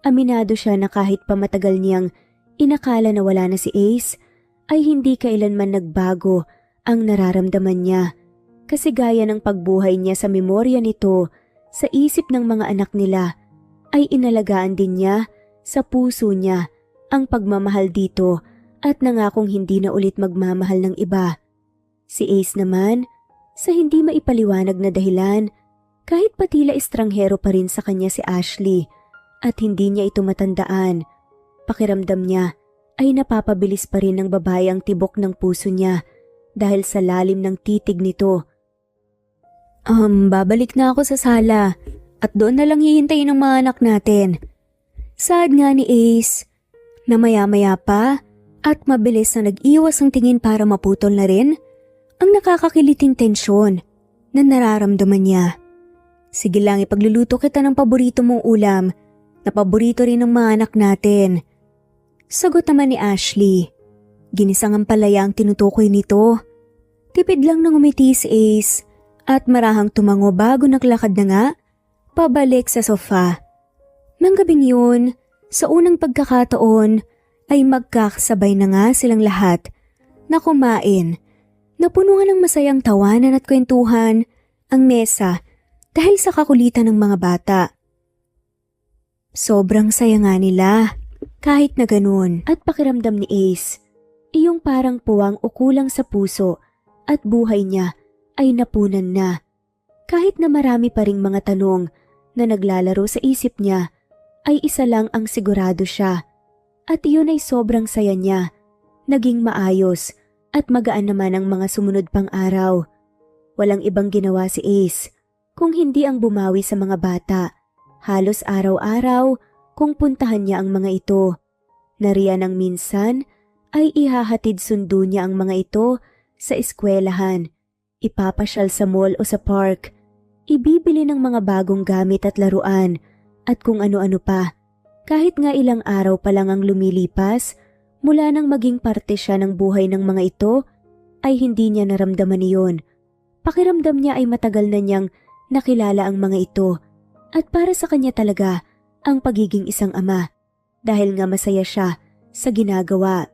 A: Aminado siya na kahit pa matagal niyang inakala na wala na si Ace, ay hindi kailanman nagbago ang nararamdaman niya. Kasi gaya ng pagbuhay niya sa memorya nito, sa isip ng mga anak nila, ay inalagaan din niya sa puso niya ang pagmamahal dito at nangakong hindi na ulit magmamahal ng iba. Si Ace naman, sa hindi maipaliwanag na dahilan, kahit patila estranghero pa rin sa kanya si Ashley at hindi niya ito matandaan, pakiramdam niya ay napapabilis pa rin ng babae ang tibok ng puso niya dahil sa lalim ng titig nito. Babalik na ako sa sala at doon na lang hihintayin ng mga anak natin. Saad nga ni Ace na maya-maya pa at mabilis na nag-iwas ang tingin para maputol na rin ang nakakakiliting tensyon na nararamdaman niya. Sige lang, ipagluluto kita ng paborito mong ulam na paborito rin ng mga anak natin. Sagot naman ni Ashley. Ginisang ampalaya ang tinutukoy nito. Tipid lang nang umiti si Ace at marahang tumango bago naglakad na nga pabalik sa sofa. Nang gabing yun, sa unang pagkakataon ay magkakasabay na nga silang lahat na kumain. Napunuan ng masayang tawanan at kwentuhan ang mesa dahil sa kakulitan ng mga bata. Sobrang saya nga nila kahit na ganun at pakiramdam ni Ace. iyong parang puwang o kulang sa puso at buhay niya ay napunan na. Kahit na marami pa ring mga tanong na naglalaro sa isip niya, ay isa lang ang sigurado siya. At iyon ay sobrang saya niya. Naging maayos at magaan naman ang mga sumunod pang araw. Walang ibang ginawa si Ace kung hindi ang bumawi sa mga bata. Halos araw-araw kung puntahan niya ang mga ito. Nariyan ang minsan ay ihahatid sundo niya ang mga ito sa eskwelahan. Ipapasyal sa mall o sa park. Ibibili ng mga bagong gamit at laruan at kung ano-ano pa. Kahit nga ilang araw pa lang ang lumilipas, mula nang maging parte siya ng buhay ng mga ito, ay hindi niya naramdaman iyon. Pakiramdam niya ay matagal na niyang nakilala ang mga ito at para sa kanya talaga ang pagiging isang ama dahil nga masaya siya sa ginagawa.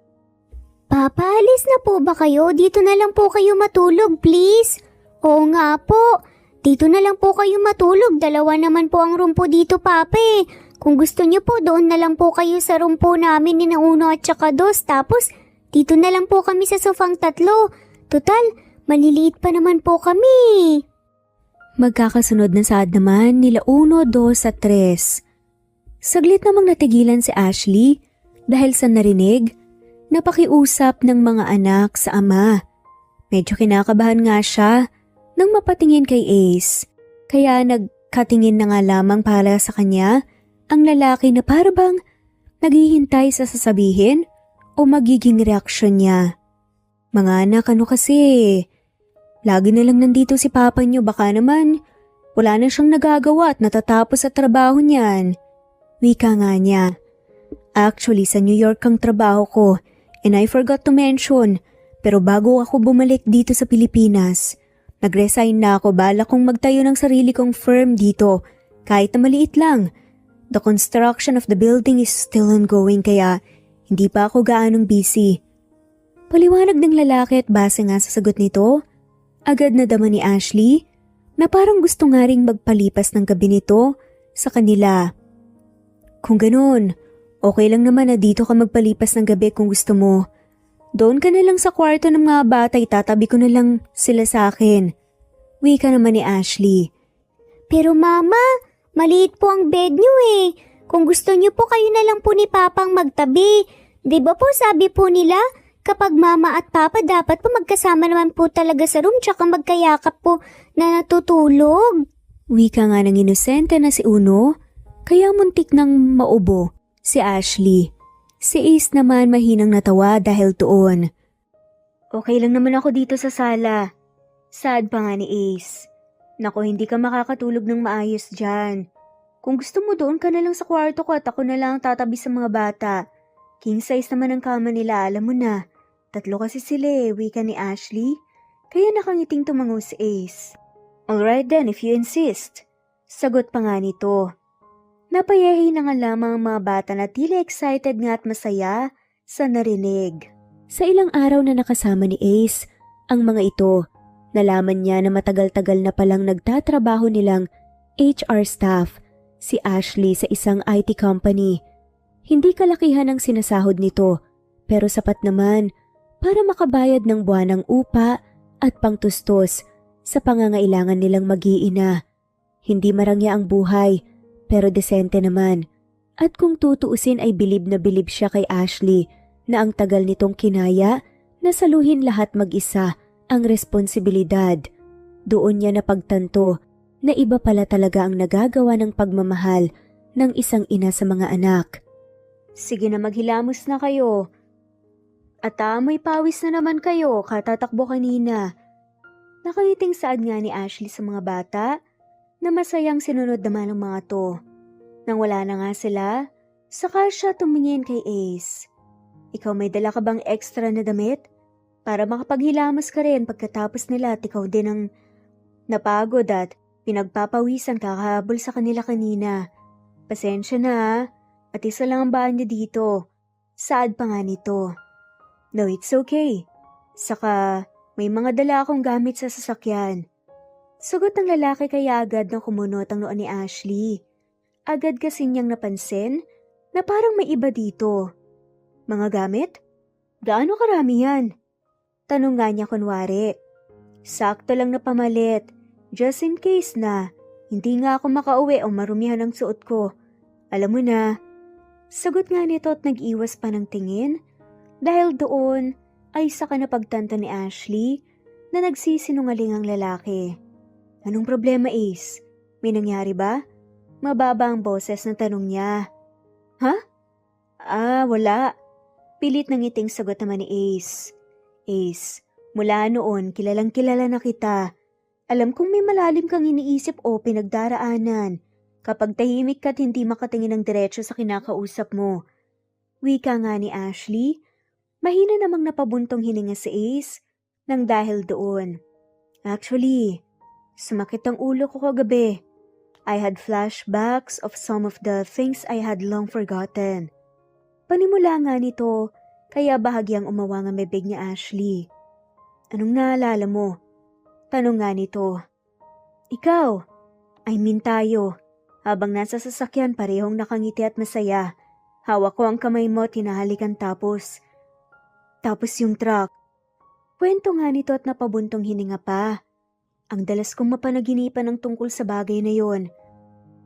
B: Papa, alis na po ba kayo? Dito na lang po kayo matulog, please. Oo nga po. Dito na lang po kayo matulog. Dalawa naman po ang room po dito, Papa eh. Kung gusto niyo po, doon na lang po kayo sa room po namin ni na 1 at saka 2. Tapos, dito na lang po kami sa sofang 3. Total, maliliit pa naman po kami.
A: Magkakasunod na saad naman nila 1, 2 at 3. Saglit namang natigilan si Ashley dahil sa narinig na pakiusap ng mga anak sa ama. Medyo kinakabahan nga siya nang mapatingin kay Ace, kaya nagkatingin na nga lamang para sa kanya ang lalaki na parabang naghihintay sa sasabihin o magiging reaksyon niya. Mga anak, ano kasi? Lagi na lang nandito si papa niyo, baka naman wala na siyang nagagawa at natatapos sa trabaho niyan. Wika nga niya. Actually, sa New York ang trabaho ko and I forgot to mention, pero bago ako bumalik dito sa Pilipinas, nag-resign na ako, bala kong magtayo ng sarili kong firm dito, kahit na maliit lang. The construction of the building is still ongoing kaya hindi pa ako gaanong busy. Paliwanag ng lalaki at base nga sa sagot nito, agad na dama ni Ashley na parang gusto nga ring magpalipas ng gabi nito sa kanila. Kung ganun, okay lang naman na dito ka magpalipas ng gabi kung gusto mo. Doon ka na lang sa kwarto ng mga bata, itatabi ko na lang sila sa akin. Wika naman ni Ashley.
B: Pero mama, maliit po ang bed niyo eh. Kung gusto niyo po kayo na lang po ni Papang magtabi. Di ba po sabi po nila, kapag mama at papa dapat po magkasama naman po talaga sa room tsaka magkayakap po na natutulog.
A: Wika nga ng inosente na si Uno, kaya muntik nang maubo si Ashley. Si Ace naman mahinang natawa dahil doon. Okay lang naman ako dito sa sala. Sad pa nga ni Ace. Naku, hindi ka makakatulog ng maayos dyan. Kung gusto mo doon ka na lang sa kwarto ko at ako na lang tatabi sa mga bata. King size naman ang kama nila, alam mo na. 3 kasi sila wika ni Ashley. Kaya nakangiting tumango si Ace. Alright then, if you insist. Sagot pa nga nito. Napayahi na nga lamang ang mga bata na tila excited nga at masaya sa narinig. Sa ilang araw na nakasama ni Ace, ang mga ito, nalaman niya na matagal-tagal na palang nagtatrabaho nilang HR staff, si Ashley sa isang IT company. Hindi kalakihan ang sinasahod nito, pero sapat naman para makabayad ng buwanang upa at pangtustos sa pangangailangan nilang mag-iina. Hindi marangya ang buhay, pero desente naman. At kung tutuusin ay bilib na bilib siya kay Ashley na ang tagal nitong kinaya na saluhin lahat mag-isa ang responsibilidad. Doon niya napagtanto na iba pala talaga ang nagagawa ng pagmamahal ng isang ina sa mga anak. Sige na, maghilamos na kayo. At may pawis na naman kayo, katatakbo kanina. Nakangiting saad nga ni Ashley sa mga bata na masayang sinunod naman ng mga to. Nang wala na nga sila, saka siya tumingin kay Ace. Ikaw, may dala ka bang extra na damit? Para makapaghilamos ka rin pagkatapos nila at ikaw din ang napagod at pinagpapawisan kakahabol sa kanila kanina. Pasensya na at isa lang ang bahan niya dito. Saad pa nga nito. No, it's okay. Saka may mga dala akong gamit sa sasakyan. Sugot ng lalaki kaya agad na kumunot ang noo ni Ashley. Agad kasi niyang napansin na parang may iba dito. Mga gamit? Gaano karami yan? Tanong nga niya kunwari. Sakto lang na pamalit, just in case na hindi nga ako makauwi o marumihan ang suot ko. Alam mo na, sagot nga nito at nag-iwas pa ng tingin dahil doon ay saka napagtanto ni Ashley na nagsisinungaling ang lalaki. Anong problema, Ace? May nangyari ba? Mababa ang boses na tanong niya. Ha? Wala. Pilit ng ngiting sagot naman ni Ace. Ace, mula noon kilalang kilala na kita. Alam kong may malalim kang iniisip o pinagdaraanan kapag tahimik ka't hindi makatingin ng diretso sa kinakausap mo. Wika nga ni Ashley, mahina namang napabuntong hininga si Ace nang dahil doon. Actually, sumakit ang ulo ko kagabi. I had flashbacks of some of the things I had long forgotten. Panimula nga nito, kaya bahagyang umawa ang bibig ni Ashley. Anong naalala mo? Tanong nga nito. Ikaw, I mean tayo. Habang nasa sasakyan parehong nakangiti at masaya. Hawak ko ang kamay mo at hinahalikan tapos yung truck. Kwento nga nito at napabuntong hininga pa. Ang dalas kong mapanaginipan ng tungkol sa bagay na yon.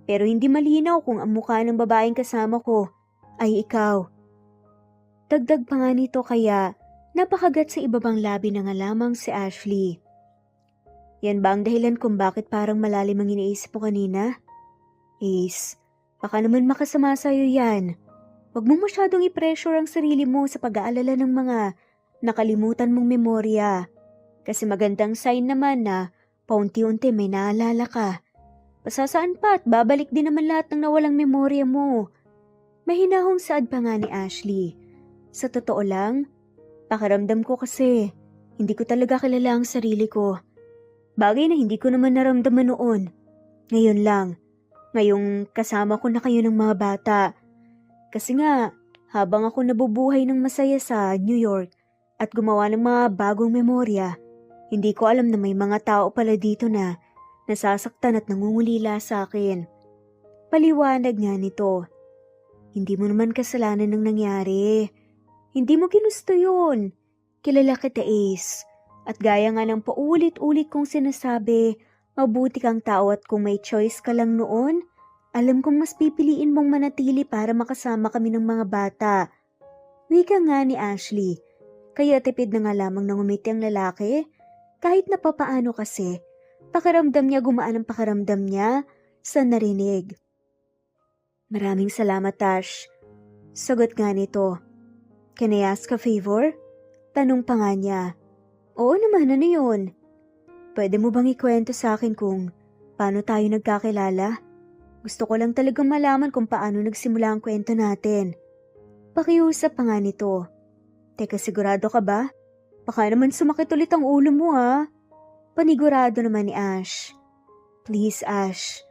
A: Pero hindi malinaw kung ang mukha ng babaeng kasama ko ay ikaw. Dagdag pa nga nito kaya napakagat sa ibabang labi na nga lamang si Ashley. Yan ba ang dahilan kung bakit parang malalim ang iniisip mo kanina? Ace, baka naman makasama sa'yo yan. Huwag mong masyadong i-pressure ang sarili mo sa pag-aalala ng mga nakalimutan mong memorya. Kasi magandang sign naman na paunti-unti may naalala ka. Pasasaan pa at babalik din naman lahat ng nawalang memorya mo. Mahinahong saad pa nga ni Ashley. Sa totoo lang, pakiramdam ko kasi hindi ko talaga kilala ang sarili ko. Bagay na hindi ko naman naramdaman noon. Ngayon lang. Ngayong kasama ko na kayo ng mga bata. Kasi nga, habang ako nabubuhay ng masaya sa New York at gumawa ng mga bagong memorya, hindi ko alam na may mga tao pala dito na nasasaktan at nangungulila sa akin. Paliwanag nga nito. Hindi mo naman kasalanan ng nangyari. Hindi mo ginusto yun. Kilala kita, Ace. At gaya nga ng paulit-ulit kong sinasabi, mabuti kang tao at kung may choice ka lang noon, alam kong mas pipiliin mong manatili para makasama kami ng mga bata. Wika nga ni Ashley, kaya tipid na nga lamang nang umiti ang lalaki. Kahit na papaano kasi, pakiramdam niya gumaan ang pakiramdam niya sa narinig. Maraming salamat, Tash. Sagot nga nito. Can I ask a favor? Tanong pa nga niya. Oo naman, ano yun? Pwede mo bang ikwento sa akin kung paano tayo nagkakilala? Gusto ko lang talagang malaman kung paano nagsimula ang kwento natin. Pakiusap pa nga nito. Teka, sigurado ka ba? Baka naman sumakit ulit ang ulo mo ha. Panigurado naman ni Ash. Please, Ash.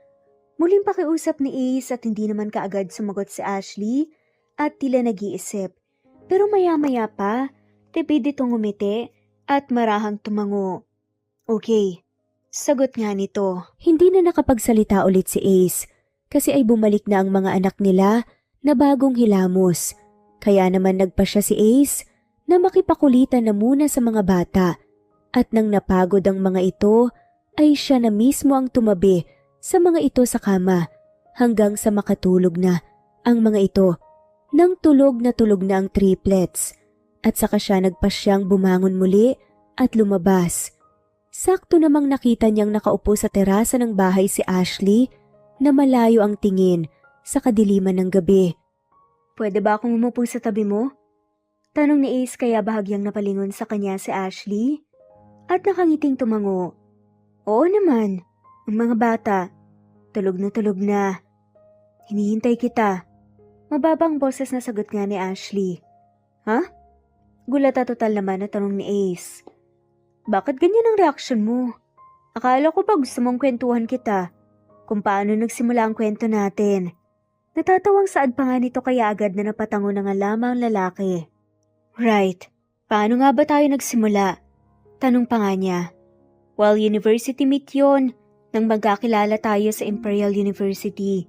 A: Muling pakiusap ni Ace at hindi naman kaagad sumagot si Ashley at tila nag-iisip. Pero maya-maya pa, tipid itong umiti at marahang tumango. Okay, sagot nga nito. Hindi na nakapagsalita ulit si Ace kasi ay bumalik na ang mga anak nila na bagong hilamos. Kaya naman nagpa siya si Ace na makipakulitan na muna sa mga bata at nang napagod ang mga ito ay siya na mismo ang tumabi sa mga ito sa kama hanggang sa makatulog na ang mga ito. Nang tulog na ang triplets at saka siya nagpasyang bumangon muli at lumabas. Sakto namang nakita niyang nakaupo sa terasa ng bahay si Ashley na malayo ang tingin sa kadiliman ng gabi. Pwede ba akong umupo sa tabi mo? Tanong ni Ace kaya bahagyang napalingon sa kanya si Ashley at nakangiting tumango. Oo naman, ang mga bata, tulog na. Hinihintay kita. Mababang boses na sagot nga ni Ashley. Ha? Gulat at total naman na tanong ni Ace. Bakit ganyan ang reaksyon mo? Akala ko ba gusto mong kwentuhan kita kung paano nagsimula ang kwento natin. Natatawang saad pa nga nito kaya agad na napatango na nga lamang ang lalaki. Right, paano nga ba tayo nagsimula? Tanong pa nga niya. Well, university meet yon nang magkakilala tayo sa Imperial University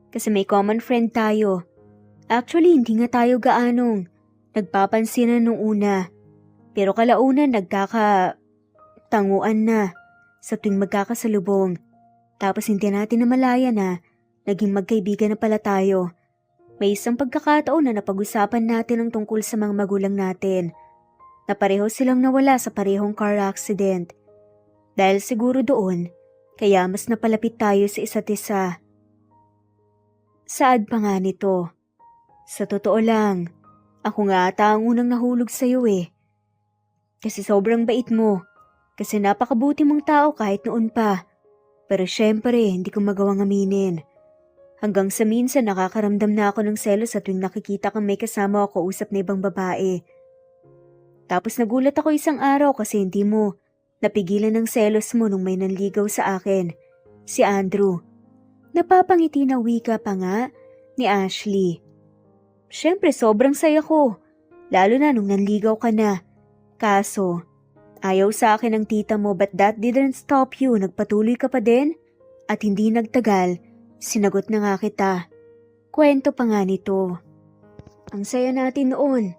A: kasi may common friend tayo. Actually, hindi nga tayo gaanong Nagpapansinan nung una, pero kalaunan nagkakatanguan na sa tuwing magkakasalubong. Tapos hindi natin namalayan na naging magkaibigan na pala tayo. May isang pagkakataon na napag-usapan natin ang tungkol sa mga magulang natin, na pareho silang nawala sa parehong car accident. Dahil siguro doon, kaya mas napalapit tayo sa isa't isa. Saad pa nga nito. Sa totoo lang, ako nga ata ang unang nahulog sa'yo eh. Kasi sobrang bait mo. Kasi napakabuti mong tao kahit noon pa. Pero syempre, hindi ko magawang aminin. Hanggang sa minsan nakakaramdam na ako ng selos sa tuwing nakikita kang may kasama o kausap na ibang babae. Tapos nagulat ako isang araw kasi hindi mo napigilan ng selos mo nung may nanligaw sa akin, si Andrew. Napapangiti na wika pa nga ni Ashley. Syempre sobrang saya ko, lalo na nung nanligaw ka na. Kaso, ayaw sa akin ng tita mo but that didn't stop you, nagpatuloy ka pa din? At hindi nagtagal, sinagot na nga kita. Kwento pa nga nito. Ang saya natin noon.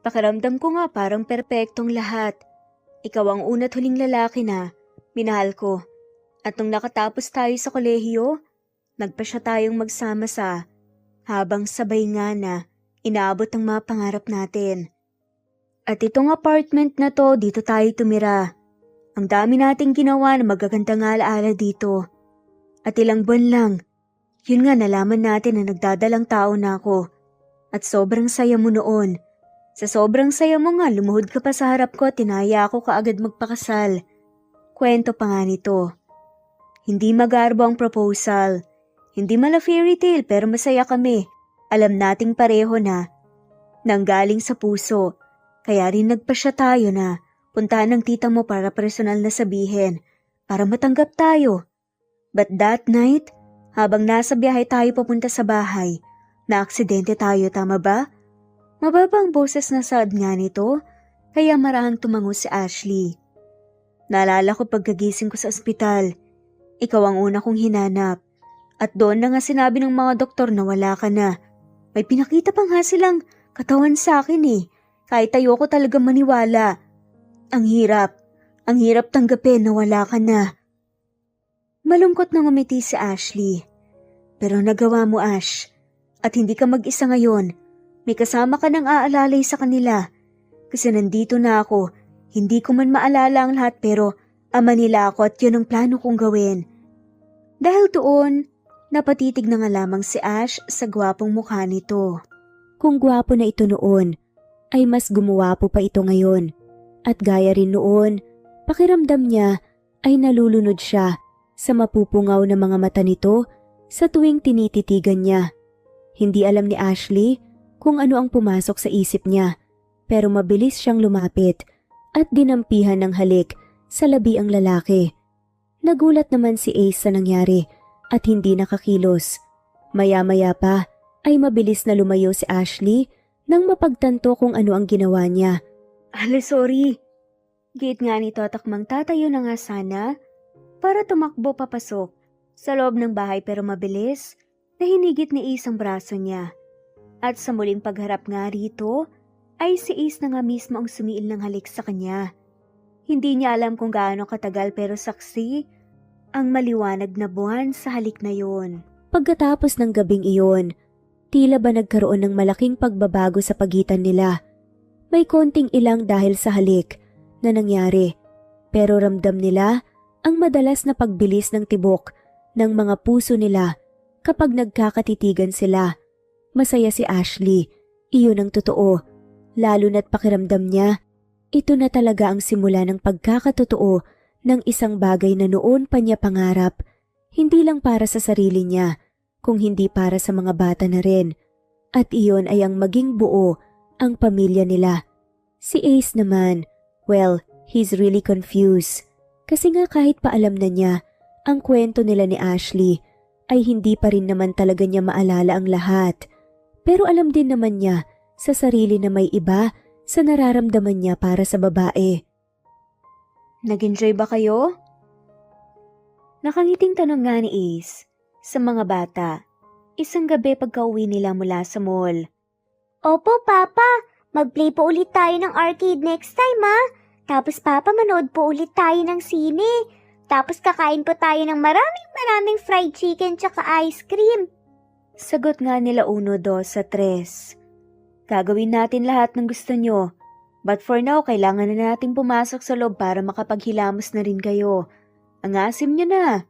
A: Pakiramdam ko nga parang perpektong lahat. Ikaw ang una't huling lalaki na minahal ko. At nung nakatapos tayo sa kolehiyo, nagpasya tayong magsama sa habang sabay nga na inaabot ang mga pangarap natin. At itong apartment na to, dito tayo tumira. Ang dami nating ginawa na magagandang alaala dito. At ilang buwan lang, yun nga nalaman natin na nagdadalang tao na ako. At sobrang saya mo noon. Sa sobrang saya mo nga, lumuhod ka pa sa harap ko at tinaya ako kaagad magpakasal. Kwento pa nga nito. Hindi magarbo ang proposal. Hindi mala fairy tale pero masaya kami. Alam nating pareho na nanggaling sa puso. Kaya rin nagpasya tayo na puntahan ng tita mo para personal na sabihin para matanggap tayo. But that night, habang nasa biyahe tayo papunta sa bahay, na-aksidente tayo, tama ba? Mababang boses na saad nga nito, kaya marahang tumango si Ashley. Naalala ko pagkagising ko sa ospital, ikaw ang una kong hinanap. At doon na nga sinabi ng mga doktor na wala ka na. May pinakita pa nga silang katawan sa akin eh, kahit ayoko talaga maniwala. Ang hirap tanggapin na wala ka na. Malungkot na ngumiti si Ashley. Pero nagawa mo, Ash. At hindi ka mag-isa ngayon. May kasama ka ng aalalay sa kanila. Kasi nandito na ako. Hindi ko man maalala ang lahat pero ama nila ako at yun ang plano kong gawin. Dahil doon, napatitig na nga lamang si Ash sa gwapong mukha nito. Kung gwapo na ito noon, ay mas gumuwapo pa ito ngayon. At gaya rin noon, pakiramdam niya ay nalulunod siya sa mapupungaw na mga mata nito sa tuwing tinititigan niya. Hindi alam ni Ashley kung ano ang pumasok sa isip niya, pero mabilis siyang lumapit at dinampihan ng halik sa labi ang lalaki. Nagulat naman si Ace sa nangyari at hindi nakakilos. Maya-maya pa ay mabilis na lumayo si Ashley nang mapagtanto kung ano ang ginawa niya. Sorry. Gate nga nito at akmang tatayo na nga sana para tumakbo papasok sa loob ng bahay pero mabilis na hinigit ni Ace ang braso niya. At sa muling pagharap nga rito ay si Ace na nga mismo ang sumiil ng halik sa kanya. Hindi niya alam kung gaano katagal pero saksi ang maliwanag na buwan sa halik na yon. Pagkatapos ng gabing iyon, tila ba nagkaroon ng malaking pagbabago sa pagitan nila. May konting ilang dahil sa halik na nangyari, pero ramdam nila ang madalas na pagbilis ng tibok ng mga puso nila kapag nagkakatitigan sila. Masaya si Ashley, iyon ang totoo, lalo na't pakiramdam niya, ito na talaga ang simula ng pagkakatotoo ng isang bagay na noon pa niya pangarap, hindi lang para sa sarili niya, kung hindi para sa mga bata na rin. At iyon ay ang maging buo ang pamilya nila. Si Ace naman, well, he's really confused. Kasi nga kahit pa alam na niya ang kwento nila ni Ashley, ay hindi pa rin naman talaga niya maalala ang lahat. Pero alam din naman niya sa sarili na may iba sa nararamdaman niya para sa babae. Nag-enjoy ba kayo? Nakangiting tanong nga ni Ace sa mga bata isang gabi pagka-uwi nila mula sa mall.
B: Opo, Papa. Mag-play po ulit tayo ng arcade next time, ha? Tapos Papa, manood po ulit tayo ng sine. Tapos kakain po tayo ng maraming fried chicken tsaka ice cream.
A: Sagot nga nila 1, 2, 3. Gagawin natin lahat ng gusto nyo. But for now, kailangan na nating pumasok sa loob para makapaghilamos na rin kayo. Ang asim nyo na.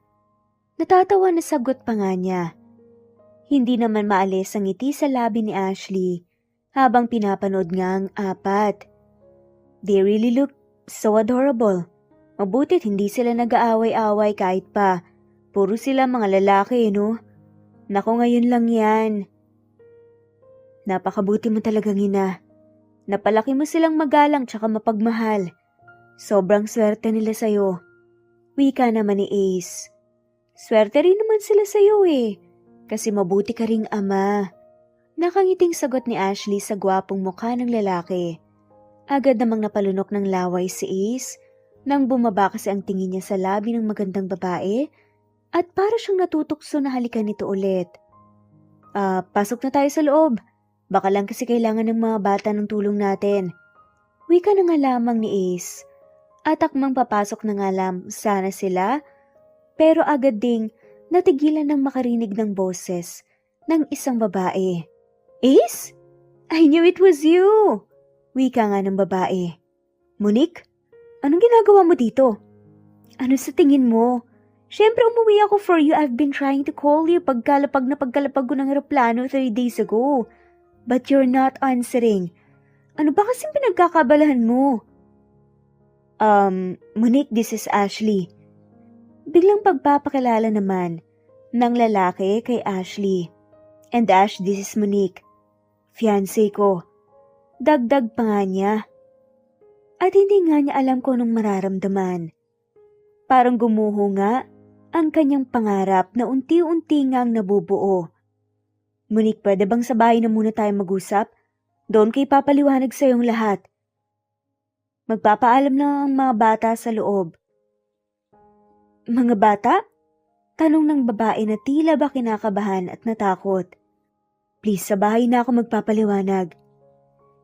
A: Natatawa na sagot pa nga niya. Hindi naman maalis ang ngiti sa labi ni Ashley habang pinapanood nga ang 4. They really look so adorable. Mabuti't hindi sila nag-aaway-away kahit pa. Puro sila mga lalaki, no? Naku, ngayon lang yan. Napakabuti mo talagang ina. Napalaki mo silang magalang tsaka mapagmahal. Sobrang swerte nila sa'yo. Wika naman ni Ace. Swerte rin naman sila sa'yo eh. Kasi mabuti ka ring ama. Nakangiting sagot ni Ashley sa gwapong mukha ng lalaki. Agad namang napalunok ng laway si Ace nang bumaba kasi ang tingin niya sa labi ng magandang babae at para siyang natutukso na halikan nito ulit. Pasok na tayo sa loob. Baka lang kasi kailangan ng mga bata ng tulong natin. Wika na nga lamang ni Ace. At akmang papasok na nga sana sila, pero agad ding natigilan ng makarinig ng boses ng isang babae. Ace? I knew it was you! Wika nga ng babae. Monique, anong ginagawa mo dito? Ano sa tingin mo? Siyempre umuwi ako for you. I've been trying to call you pagkalapag ko ng eroplano 3 days ago. But you're not answering. Ano ba kasing pinagkakabalahan mo? Monique, this is Ashley. Biglang pagpapakilala naman ng lalaki kay Ashley. And Ash, this is Monique. Fiancé ko. Dagdag pa nga niya. At hindi nga niya alam kung anong mararamdaman. Parang gumuho nga ang kanyang pangarap na unti-unti ngang nabubuo. Monique, pwede bang sa bahay na muna tayo mag-usap? Doon kay papaliwanag sa iyong lahat. Magpapaalam na ang mga bata sa loob. Mga bata? Tanong ng babae na tila ba kinakabahan at natakot. Please, sa bahay na ako magpapaliwanag.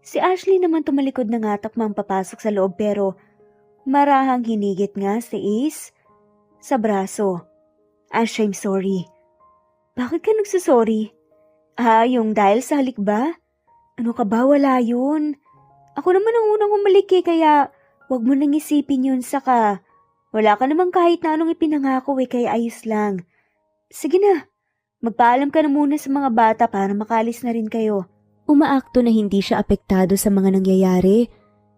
A: Si Ashley naman tumalikod na nga takmang papasok sa loob pero marahang hinigit nga si Ace sa braso. Ash, I'm sorry. Bakit ka nagsasorry? Yung dahil sa halik ba? Ano ka ba? Wala yun. Ako naman ang unang humalik kaya wag mo nang isipin yun saka wala ka namang kahit na anong ipinangako kaya ayos lang. Sige na, magpaalam ka na muna sa mga bata para makalis na rin kayo. Umaakto na hindi siya apektado sa mga nangyayari,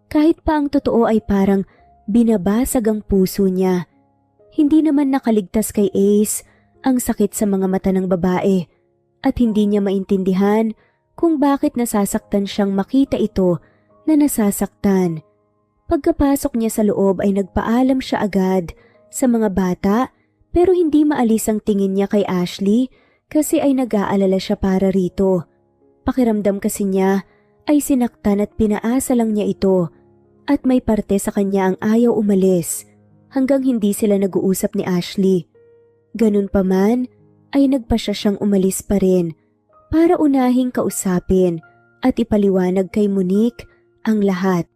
A: kahit pa ang totoo ay parang binabasag ang puso niya. Hindi naman nakaligtas kay Ace ang sakit sa mga mata ng babae at hindi niya maintindihan kung bakit nasasaktan siyang makita ito na nasasaktan. Pagkapasok niya sa loob ay nagpaalam siya agad sa mga bata pero hindi maalis ang tingin niya kay Ashley kasi ay nag-aalala siya para rito. Pakiramdam kasi niya ay sinaktan at pinaasa lang niya ito at may parte sa kanya ang ayaw umalis hanggang hindi sila nag-uusap ni Ashley. Ganun pa man ay nagpasya siyang umalis pa rin para unahing kausapin at ipaliwanag kay Monique ang lahat.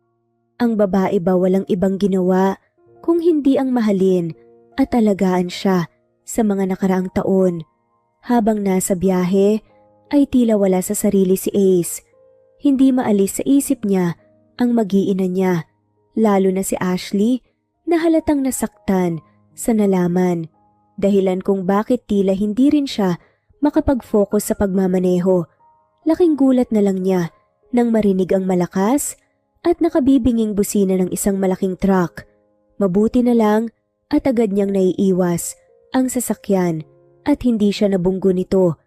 A: Ang babae ba walang ibang ginawa kung hindi ang mahalin at alagaan siya sa mga nakaraang taon. Habang nasa biyahe ay tila wala sa sarili si Ace. Hindi maalis sa isip niya ang mag-iina niya, lalo na si Ashley na halatang nasaktan sa nalaman. Dahilan kung bakit tila hindi rin siya makapag-focus sa pagmamaneho. Laking gulat na lang niya nang marinig ang malakas at nakabibinging busina ng isang malaking truck. Mabuti na lang at agad niyang naiiwas ang sasakyan at hindi siya nabunggo nito.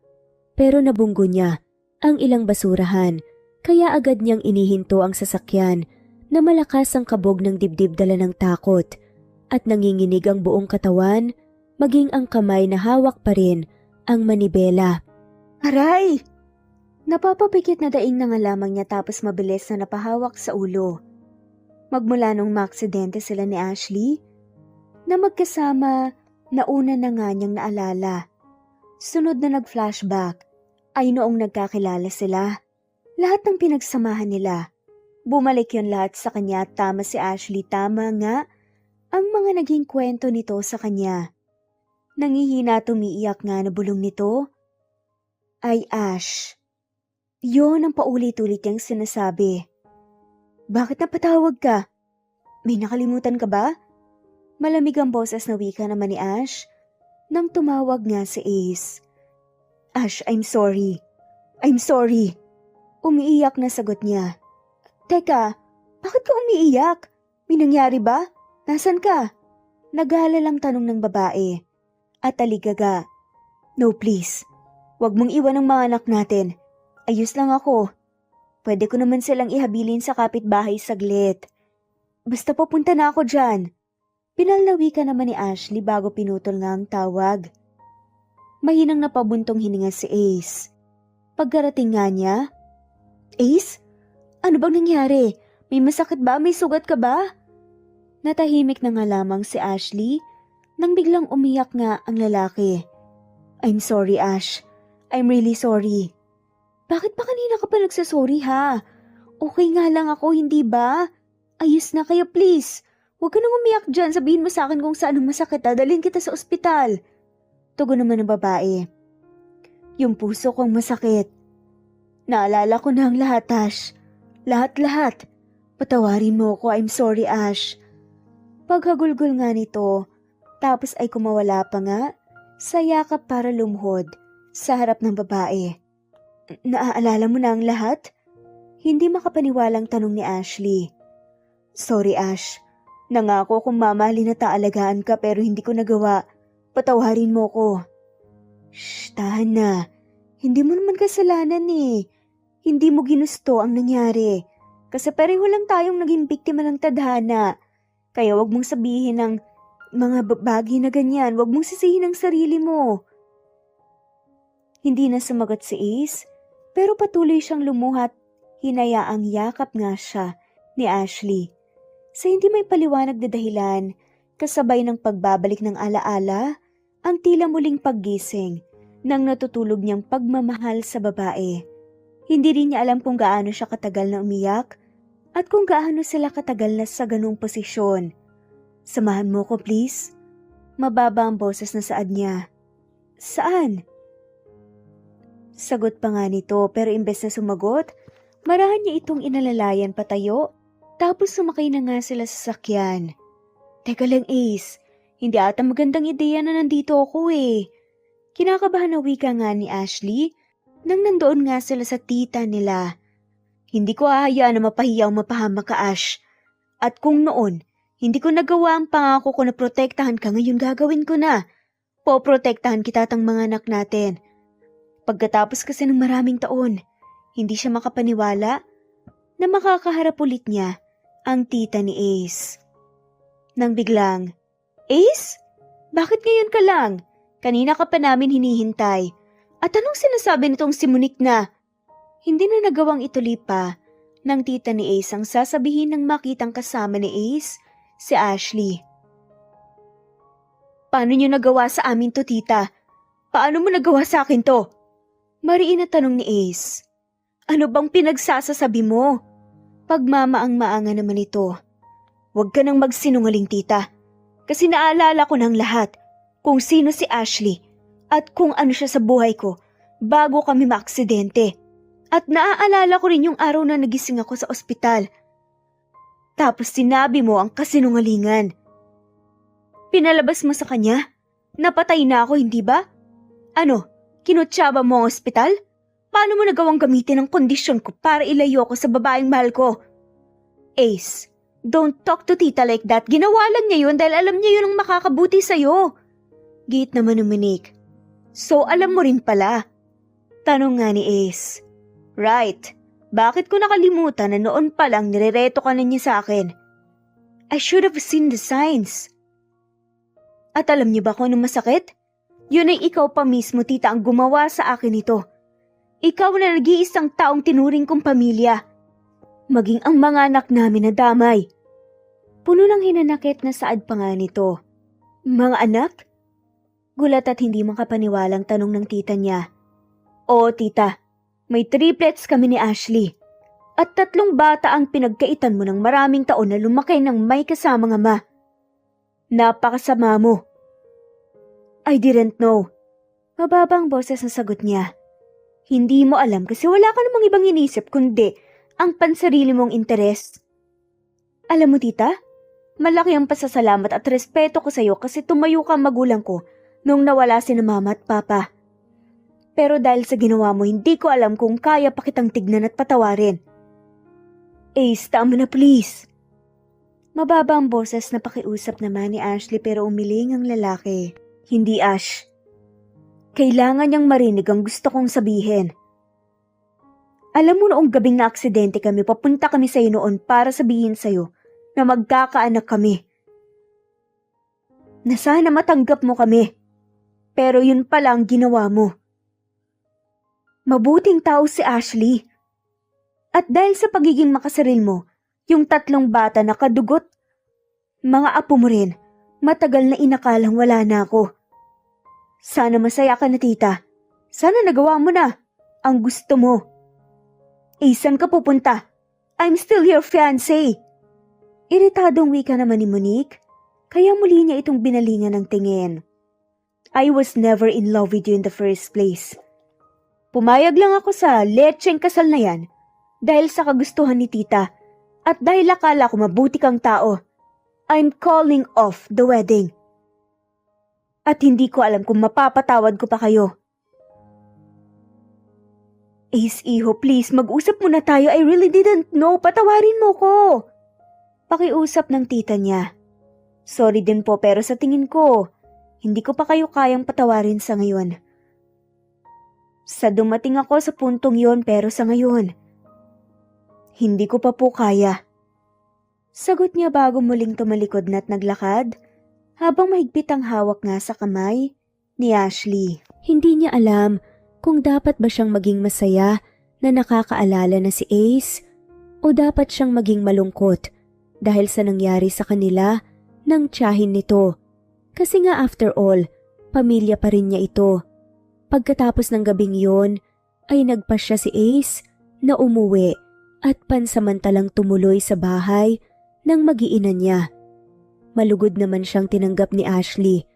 A: Pero nabunggo niya ang ilang basurahan kaya agad niyang inihinto ang sasakyan na malakas ang kabog ng dibdib dala ng takot at nanginginig ang buong katawan maging ang kamay na hawak pa rin ang manibela. Aray! Napapapikit na daing na nga lamang niya tapos mabilis na napahawak sa ulo. Magmula nung maaksidente sila ni Ashley, na magkasama na una na nga niyang naalala. Sunod na nag-flashback ay noong nagkakilala sila. Lahat ng pinagsamahan nila Bumalik yon lahat sa kanya at tama si Ashley, tama nga ang mga naging kwento nito sa kanya. Nangihina at umiiyak nga na bulong nito ay Ash. Yon ang paulit-ulit niyang sinasabi. Bakit napatawag ka? May nakalimutan ka ba? Malamig ang boses na wika naman ni Ash nang tumawag nga si Ace. Ash, I'm sorry. I'm sorry. Umiiyak na sagot niya. Teka, bakit ka umiiyak? May nangyari ba? Nasaan ka? Nag-aalalang tanong ng babae. At aligaga. No please, wag mong iwan ang mga anak natin. Ayos lang ako. Pwede ko naman silang ihabilin sa kapitbahay saglit. Basta papunta na ako dyan. Pinalnawi ka naman ni Ashley bago pinutol nga ang tawag. Mahinang napabuntong hininga si Ace. Pagkarating nga niya, Ace? Ano bang nangyari? May masakit ba? May sugat ka ba? Natahimik na nga lamang si Ashley nang biglang umiyak nga ang lalaki. I'm sorry, Ash. I'm really sorry. Bakit pa kanina ka pa nagsasorry ha? Okay nga lang ako, hindi ba? Ayos na kayo please. Huwag ka nang umiyak dyan. Sabihin mo sa akin kung saan ang masakit. Dadalhin kita sa ospital. Tugon naman ng babae. Yung puso kong masakit. Naalala ko na ang lahat, Ash. Lahat-lahat. Patawarin mo ko. I'm sorry, Ash. Paghagulgol nga nito, tapos ay kumawala pa nga sa yakap para lumuhod sa harap ng babae. Naaalala mo na ang lahat? Hindi makapaniwalang tanong ni Ashley. Sorry, Ash. Nangako kong mamahalin at aalagaan ka pero hindi ko nagawa. Patawarin mo ko. Shh, tahan na. Hindi mo naman kasalanan eh. Hindi mo ginusto ang nangyari. Kasi pareho lang tayong naging biktima ng tadhana. Kaya wag mong sabihin ng mga bagay na ganyan. Wag mong sisihin ang sarili mo. Hindi na sumagot si Ace, pero patuloy siyang lumuhat. Hinayaang yakap nga siya ni Ashley. Sa hindi may paliwanag na dahilan, kasabay ng pagbabalik ng alaala, ang tila muling paggising nang natutulog niyang pagmamahal sa babae. Hindi rin niya alam kung gaano siya katagal na umiyak at kung gaano sila katagal na sa ganung posisyon. Samahan mo ko please. Mababa ang boses na saad niya. Saan? Sagot pa nga nito pero imbes na sumagot, marahan niya itong inalalayan patayo. Tapos sumakay na nga sila sa sakyan. Teka lang Ace, hindi ata magandang ideya na nandito ako eh. Kinakabahan na wika nga ni Ashley nang nandoon nga sila sa tita nila. Hindi ko hahayaan na mapahiya o mapahamak ka, Ash. At kung noon, hindi ko nagawa ang pangako ko na protektahan ka, ngayon gagawin ko na. Poprotektahan kita at ang mga anak natin. Pagkatapos kasi ng maraming taon, hindi siya makapaniwala na makakaharap ulit niya ang tita ni Ace. Nang biglang, Ace? Bakit ngayon ka lang? Kanina ka pa namin hinihintay. At anong sinasabi nitong si Monique na? Hindi na nagawang ituloy pa ng tita ni Ace ang sasabihin ng makitang kasama ni Ace, si Ashley. Paano niyo nagawa sa amin to, tita? Paano mo nagawa sa akin to? Mariin na tanong ni Ace. Ano bang pinagsasasabi mo? Pagmamaang-maanga naman ito. Huwag ka nang magsinungaling, tita. Kasi naalala ko ng lahat kung sino si Ashley at kung ano siya sa buhay ko bago kami maaksidente. At naaalala ko rin yung araw na nagising ako sa ospital. Tapos sinabi mo ang kasinungalingan. Pinalabas mo sa kanya? Napatay na ako, hindi ba? Ano, kinutsaba mo ang ospital? Paano mo nagawang gamitin ang kondisyon ko para ilayo ko sa babaeng mahal ko? Ace, don't talk to tita like that. Ginawa lang niya yun dahil alam niya yun ang makakabuti sa'yo. Gate naman ng Monique. So alam mo rin pala. Tanong nga ni Ace. Right. Bakit ko nakalimutan na noon pa lang nirereto ka na niya sa akin? I should have seen the signs. At alam niyo ba kung anong masakit? Yun ay ikaw pa mismo, tita, ang gumawa sa akin ito. Ikaw na nag-iisang taong tinuring kong pamilya. Maging ang mga anak namin na damay. Puno ng hinanakit na saad pa nga nito. Mga anak? Gulat at hindi makapaniwalang tanong ng tita niya. Oo, tita. May triplets kami ni Ashley. At 3 bata ang pinagkaitan mo ng maraming taon na lumaki ng may kasamang ama. Napakasama mo. I didn't know. Mababang boses na sagot niya. Hindi mo alam kasi wala ka namang ibang inisip kundi ang pansarili mong interes. Alam mo tita, malaki ang pasasalamat at respeto ko sa'yo kasi tumayo ka ang magulang ko nung nawala si mama at papa. Pero dahil sa ginawa mo, hindi ko alam kung kaya pa kitang tignan at patawarin. Ace, tama na please. Mababa ang boses na pakiusap naman ni Ashley pero umiling ang lalaki. Hindi Ash. Kailangan niyang marinig ang gusto kong sabihin. Alam mo noong gabing na aksidente kami, papunta kami sa'yo noon para sabihin sa'yo na magkakaanak kami. Na sana matanggap mo kami. Pero yun pala ang ginawa mo. Mabuting tao si Ashley. At dahil sa pagiging makasaril mo, yung 3 bata na kadugot, mga apo mo rin, matagal na inakalang wala na ako. Sana masaya ka na tita. Sana nagawa mo na ang gusto mo. Saan ka pupunta? I'm still your fiancé. Iritadong wika naman ni Monique, kaya muli niya itong binalingan ng tingin. I was never in love with you in the first place. Pumayag lang ako sa lecheng kasal na yan dahil sa kagustuhan ni tita at dahil akala ko mabuti kang tao. I'm calling off the wedding. At hindi ko alam kung mapapatawad ko pa kayo. Ace, iho, please, mag-usap muna tayo. I really didn't know. Patawarin mo ko. Pakiusap ng tita niya. Sorry din po pero sa tingin ko, hindi ko pa kayo kayang patawarin sa ngayon. Sa dumating ako sa puntong yon pero sa ngayon, hindi ko pa po kaya. Sagot niya bago muling tumalikod na't naglakad habang mahigpit ang hawak nga sa kamay ni Ashley. Hindi niya alam kung dapat ba siyang maging masaya na nakakaalala na si Ace o dapat siyang maging malungkot dahil sa nangyari sa kanila ng tiyahin nito. Kasi nga after all, pamilya pa rin niya ito. Pagkatapos ng gabing yon, ay nagpasya si Ace na umuwi at pansamantalang tumuloy sa bahay ng mag-iina niya. Malugod naman siyang tinanggap ni Ashley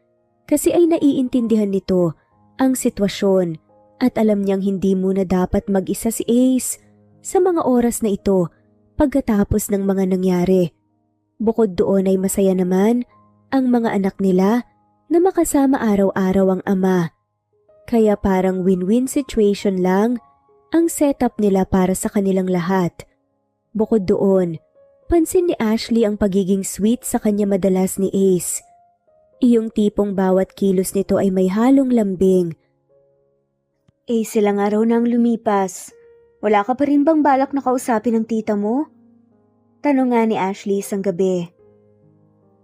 A: kasi ay naiintindihan nito ang sitwasyon at alam niyang hindi muna dapat mag-isa si Ace sa mga oras na ito pagkatapos ng mga nangyari. Bukod doon ay masaya naman ang mga anak nila na makasama araw-araw ang ama. Kaya parang win-win situation lang ang setup nila para sa kanilang lahat. Bukod doon, pansin ni Ashley ang pagiging sweet sa kanya madalas ni Ace. Iyong tipong bawat kilos nito ay may halong lambing. Ace, ilang araw nang lumipas. Wala ka pa rin bang balak na kausapin ng tita mo? Tanong nga ni Ashley isang gabi.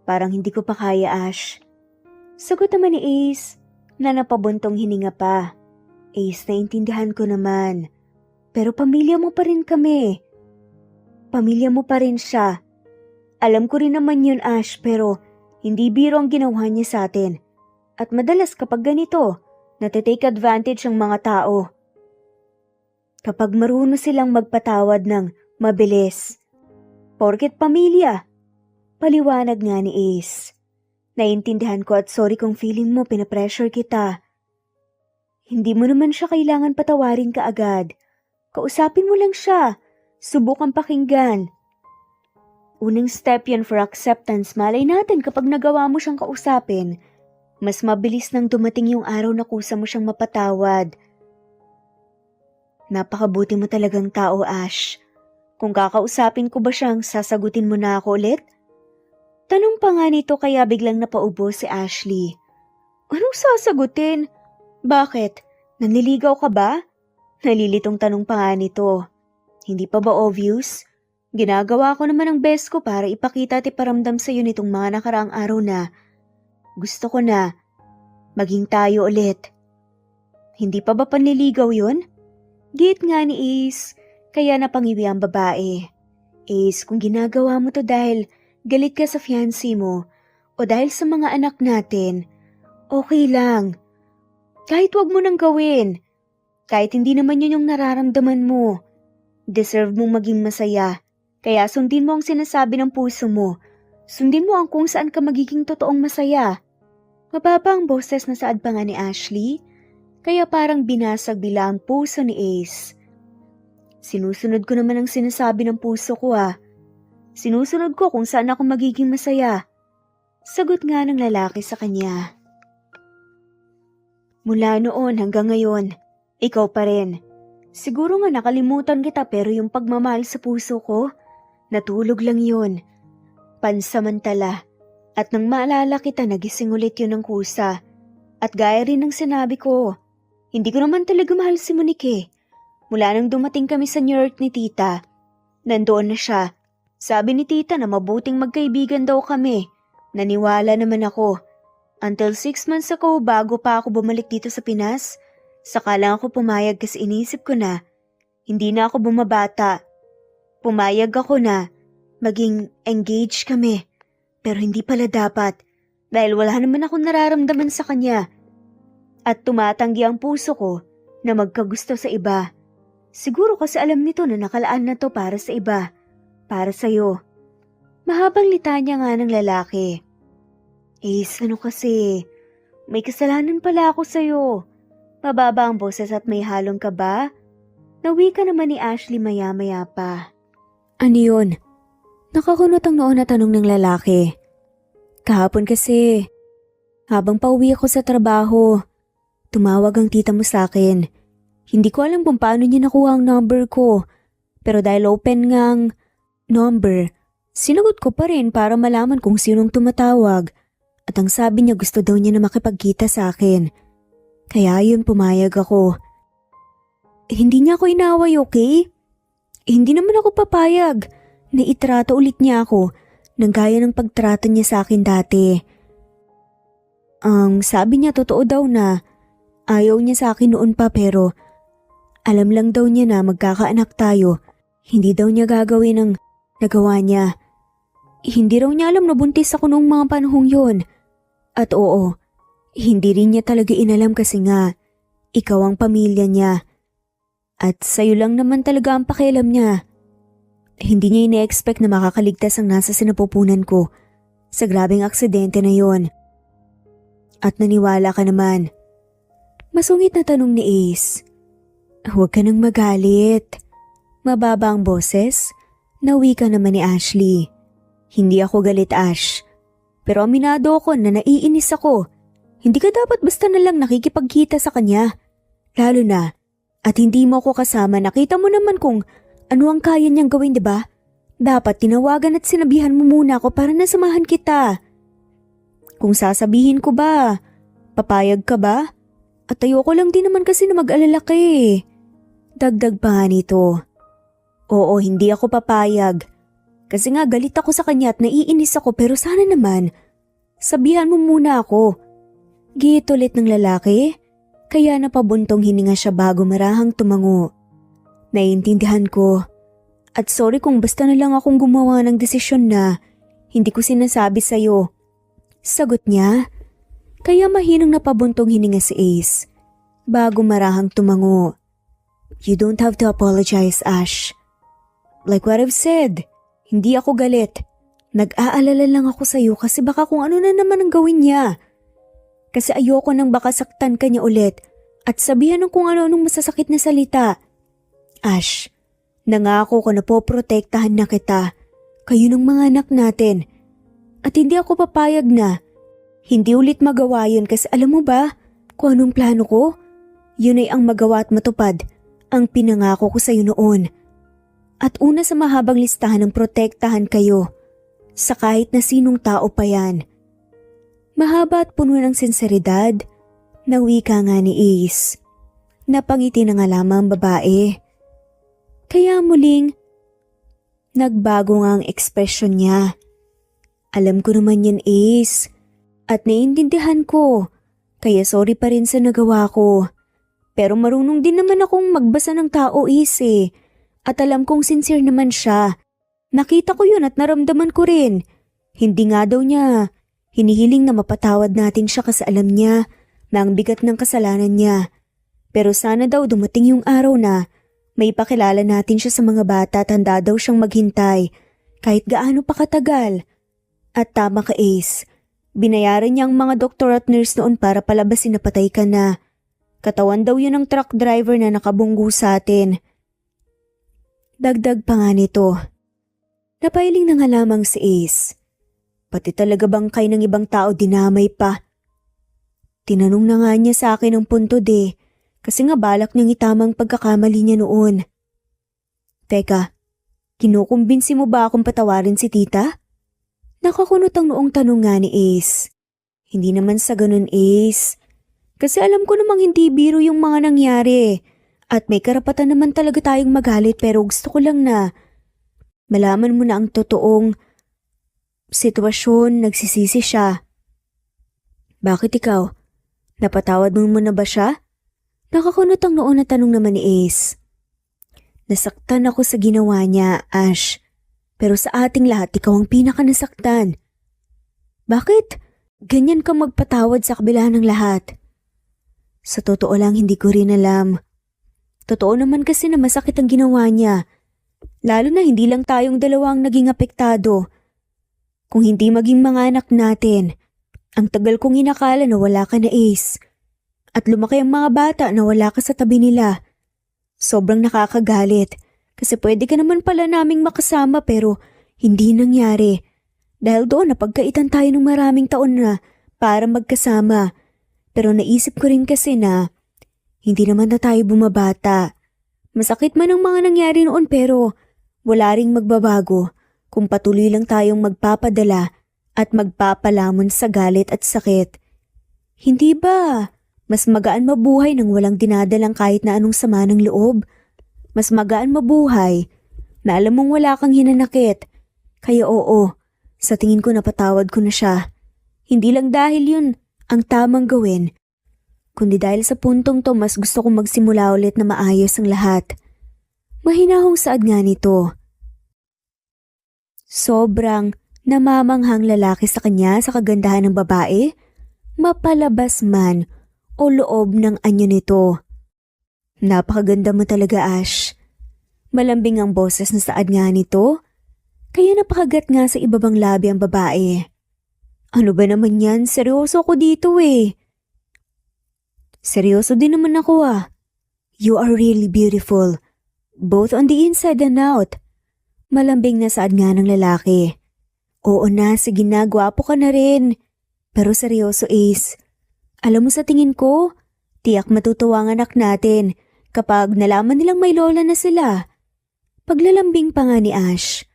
A: Parang hindi ko pa kaya, Ash. Sagot naman ni Ace na napabuntong hininga pa. Ace, naintindihan ko naman. Pero pamilya mo pa rin kami. Pamilya mo pa rin siya. Alam ko rin naman yun, Ash, pero hindi biro ang ginawa niya sa atin. At madalas kapag ganito, natitake advantage ang mga tao. Kapag marunong silang magpatawad ng mabilis. Porket pamilya. Paliwanag nga ni Ace. Naiintindihan ko at sorry kung feeling mo pinapressure kita. Hindi mo naman siya kailangan patawarin kaagad. Kausapin mo lang siya. Subukan pakinggan. Unang step yan for acceptance. Malay natin kapag nagawa mo siyang kausapin, mas mabilis nang dumating yung araw na kusa mo siyang mapatawad. Napakabuti mo talagang tao, Ash. Kung kakausapin ko ba siyang sasagutin mo na ako ulit? Tanong pa nga nito kaya biglang napaubo si Ashley. Anong sasagutin? Bakit? Nanliligaw ka ba? Nalilitong tanong pa nga nito. Hindi pa ba obvious? Ginagawa ko naman ang best ko para ipakita at iparamdam sa iyo nitong mga nakaraang araw na gusto ko na maging tayo ulit. Hindi pa ba panliligaw yun? Git nga ni Ace, kaya napangiwi ang babae. Ace, kung ginagawa mo to dahil galit ka sa fiancé mo o dahil sa mga anak natin, okay lang. Kahit wag mo nang gawin. Kahit hindi naman yun yung nararamdaman mo. Deserve mong maging masaya. Kaya sundin mo ang sinasabi ng puso mo. Sundin mo ang kung saan ka magiging totoong masaya. Mababa ang boses na saad pa nga ni Ashley, kaya parang binasag bila ang puso ni Ace. Sinusunod ko naman ang sinasabi ng puso ko Sinusunod ko kung saan ako magiging masaya. Sagot nga ng lalaki sa kanya. Mula noon hanggang ngayon, ikaw pa rin. Siguro nga nakalimutan kita pero yung pagmamahal sa puso ko, natulog lang yun. Pansamantala. At nang maalala kita, nagising ulit yun ng kusa. At gaya rin ng sinabi ko, hindi ko naman talaga mahal si Monique. Mula nang dumating kami sa New York ni tita, nandoon na siya. Sabi ni tita na mabuting magkaibigan daw kami. Naniwala naman ako. Until 6 months ago bago pa ako bumalik dito sa Pinas, saka lang ako pumayag kasi inisip ko na, hindi na ako bumabata. Pumayag ako na maging engaged kami. Pero hindi pala dapat dahil wala naman akong nararamdaman sa kanya. At tumatanggi ang puso ko na magkagusto sa iba. Siguro kasi alam nito na nakalaan na to para sa iba, para sa'yo. Mahabang litanya nga ng lalaki. Ace, ano kasi? May kasalanan pala ako sa'yo. Mababa ang boses at may halong kaba. Nawi ka naman ni Ashley maya-maya pa. Ano yun? Nakakunot ang noon na tanong ng lalaki. Kahapon kasi, habang pauwi ako sa trabaho, tumawag ang tita mo sa akin. Hindi ko alam kung paano niya nakuha ang number ko, pero dahil open ngang number, sinagot ko pa rin para malaman kung sinong tumatawag. At ang sabi niya gusto daw niya na makipagkita sa akin. Kaya yun pumayag ako. Hindi niya ako inaway, okay? Hindi naman ako papayag. Naitrato ulit niya ako nang gaya ng pagtrato niya sa akin dati. Ang sabi niya totoo daw na ayaw niya sa akin noon pa pero alam lang daw niya na magkakaanak tayo. Hindi daw niya gagawin ang nagawa niya. Hindi raw niya alam na buntis ako noong mga panahong yun. At oo, hindi rin niya talaga inalam kasi nga ikaw ang pamilya niya. At sa'yo lang naman talaga ang pakialam niya. Hindi niya ine-expect na makakaligtas ang nasa sinapupunan ko sa grabeng aksidente na yon. At naniwala ka naman. Masungit na tanong ni Ace. Huwag ka nang magalit. Mababa ang boses, nawi ka naman ni Ashley. Hindi ako galit, Ash. Pero aminado ako na naiinis ako. Hindi ka dapat basta na lang nakikipagkita sa kanya. Lalo na, at hindi mo ako kasama, nakita mo naman kung ano ang kaya niyang gawin, diba? Dapat tinawagan at sinabihan mo muna ako para nasamahan kita. Kung sasabihin ko ba, papayag ka ba? At ayoko lang din naman kasi na mag-alala ka eh. Dagdag pa nga nito. Oo, hindi ako papayag. Kasi nga galit ako sa kanya at naiinis ako pero sana naman, sabihan mo muna ako. Gihit ulit ng lalaki, kaya napabuntong hininga siya bago marahang tumango. Naiintindihan ko. At sorry kung basta na lang akong gumawa ng desisyon na hindi ko sinasabi sa'yo. Sagot niya, kaya mahinang napabuntong hininga si Ace bago marahang tumango. You don't have to apologize, Ash. Like what I've said, hindi ako galit. Nag-aalala lang ako sa'yo kasi baka kung ano na naman ang gawin niya. Kasi ayoko nang baka saktan ka niya ulit at sabihan ng kung ano-anong masasakit na salita. Ash, nangako ko na poprotektahan na kita, kayo ng mga anak natin. At hindi ako papayag na hindi ulit magawa yun kasi alam mo ba kung anong plano ko? Yun ay ang magawa at matupad ang pinangako ko sa'yo noon. At una sa mahabang listahan ng protektahan kayo sa kahit na sinong tao pa yan. Mahaba at puno ng sinseridad, nawi ka nga ni Ace. Napangiti na nga lamang ang babae. Kaya muling, nagbago nga ang ekspresyon niya. Alam ko naman yan, Ace. At naiintindihan ko. Kaya sorry pa rin sa nagawa ko. Pero marunong din naman akong magbasa ng tao, Ace eh. At alam kong sincere naman siya. Nakita ko yun at naramdaman ko rin. Hindi nga daw niya hinihiling na mapatawad natin siya kasi alam niya na ang bigat ng kasalanan niya. Pero sana daw dumating yung araw na May pakilala natin siya sa mga bata at handa daw siyang maghintay kahit gaano pa katagal. At tama ka, Ace. Binayaran niya ang mga doktor at nurse noon para palabasin na patay ka na. Katawan daw yun ng truck driver na nakabunggo sa atin. Dagdag pa nga nito. Napailing na nga lamang si Ace. Pati talaga bangkay ng ibang tao dinamay pa. Tinanong na nga niya sa akin ang puntod kasi nga balak niyang itamang pagkakamali niya noon. Teka, kinukumbinsi mo ba akong patawarin si tita? Nakakunot ang noong tanong nga ni Ace. Hindi naman sa ganun, Ace. Kasi alam ko namang hindi biro yung mga nangyari. At may karapatan naman talaga tayong magalit pero gusto ko lang na malaman mo na ang totoong sitwasyon, nagsisisi siya. Bakit ikaw? Napatawad mo na ba siya? Nakakunot ang noon na tanong naman ni Ace. Nasaktan ako sa ginawa niya, Ash. Pero sa ating lahat, ikaw ang pinaka-nasaktan. Bakit? Ganyan ka magpatawad sa kabila ng lahat. Sa totoo lang, hindi ko rin alam. Totoo naman kasi na masakit ang ginawa niya. Lalo na hindi lang tayong dalawa ang naging apektado. Kung hindi maging mga anak natin, ang tagal kong inakala na wala ka na, Ace. At lumaki ang mga bata na wala ka sa tabi nila. Sobrang nakakagalit. Kasi pwede ka naman pala naming makasama pero hindi nangyari. Dahil doon napagkaitan tayo ng maraming taon na para magkasama. Pero naisip ko rin kasi na hindi naman na tayo bumabata. Masakit man ang mga nangyari noon pero wala ring magbabago kung patuloy lang tayong magpapadala at magpapalamon sa galit at sakit. Hindi ba mas magaan mabuhay nang walang dinadalang kahit na anong sama ng loob? Mas magaan mabuhay na alam mong wala kang hinanakit. Kaya oo, sa tingin ko napatawad ko na siya. Hindi lang dahil yun ang tamang gawin, kundi dahil sa puntong to mas gusto kong magsimula ulit na maayos ang lahat. Mahinahong saad nga nito. Sobrang namamanghang lalaki sa kanya sa kagandahan ng babae, mapalabas man o loob ng anyo nito. Napakaganda mo talaga, Ash. Malambing ang boses na saad nga nito, kaya napakagat nga sa ibabang labi ang babae. Ano ba naman yan? Seryoso ko dito Seryoso din naman ako You are really beautiful, both on the inside and out. Malambing na saad nga ng lalaki. Oo na, sige na, gwapo ka na rin. Pero seryoso, Ace. Alam mo sa tingin ko, tiyak matutuwa ang anak natin kapag nalaman nilang may lola na sila. Paglalambing pa nga ni Ash,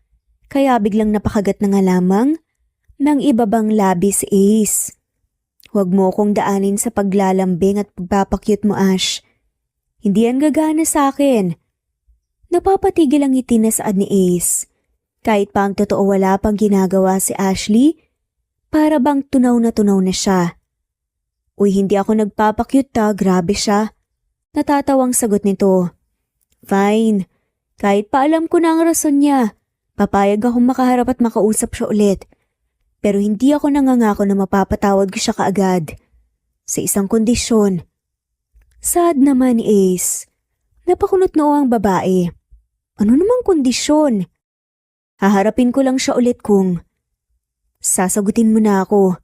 A: kaya biglang napakagat na nga lamang ng ibabang labi si Ace. Huwag mo akong daanin sa paglalambing at pagpapakyut mo, Ash. Hindi yan gagana sa akin. Napapatigil ang ngiti na saad ni Ace. Kahit pa ang totoo wala pang ginagawa si Ashley, para bang tunaw na siya. Uy, hindi ako nagpapakyut grabe siya. Natatawang sagot nito. Fine. Kahit pa alam ko na ang rason niya, papayag akong makaharap at makausap siya ulit. Pero hindi ako nangangako na mapapatawad ko siya kaagad. Sa isang kondisyon. Sad naman ni Ace. Napakunot noo ang babae. Ano namang kondisyon? Haharapin ko lang siya ulit kung sasagutin mo na ako.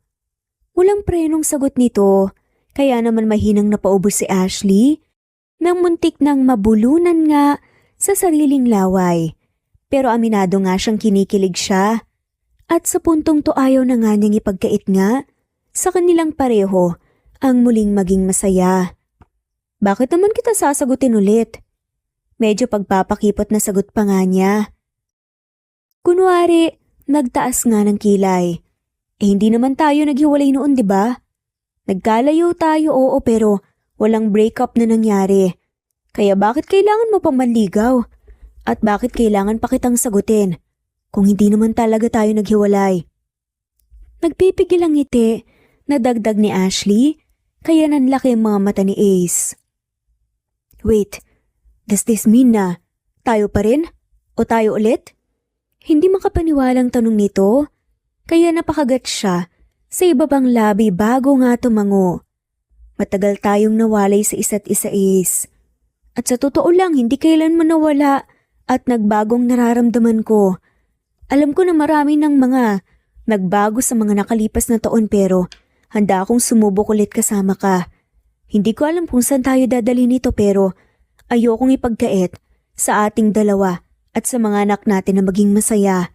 A: Walang prenong sagot nito, kaya naman mahinang napaubos si Ashley nang muntik nang mabulunan nga sa sariling laway. Pero aminado nga siyang kinikilig siya at sa puntong to ayaw na nga niyang ipagkait nga sa kanilang pareho ang muling maging masaya. Bakit naman kita sasagutin ulit? Medyo pagpapakipot na sagot pa nga niya. Kunwari, nagtaas nga ng kilay. Hindi naman tayo naghiwalay noon, 'di ba? Nagkalayo tayo, oo, pero walang breakup na nangyari. Kaya bakit kailangan mo pang manligaw? At bakit kailangan pa kitang sagutin kung hindi naman talaga tayo naghiwalay? Nagpipigil ang ngiti na dagdag ni Ashley, kaya nanlaki ang mga mata ni Ace. Wait, does this mean na tayo pa rin? O tayo ulit? Hindi makapaniwalang tanong nito, kaya napakagat siya sa ibabang labi bago nga tumango. Matagal tayong nawalay sa isa't isa, Ace. At sa totoo lang, hindi kailanman nawala at nagbagong nararamdaman ko. Alam ko na marami ng mga nagbago sa mga nakalipas na taon pero handa akong sumubok ulit kasama ka. Hindi ko alam kung saan tayo dadalhin nito pero ayokong ipagkait sa ating dalawa at sa mga anak natin na maging masaya.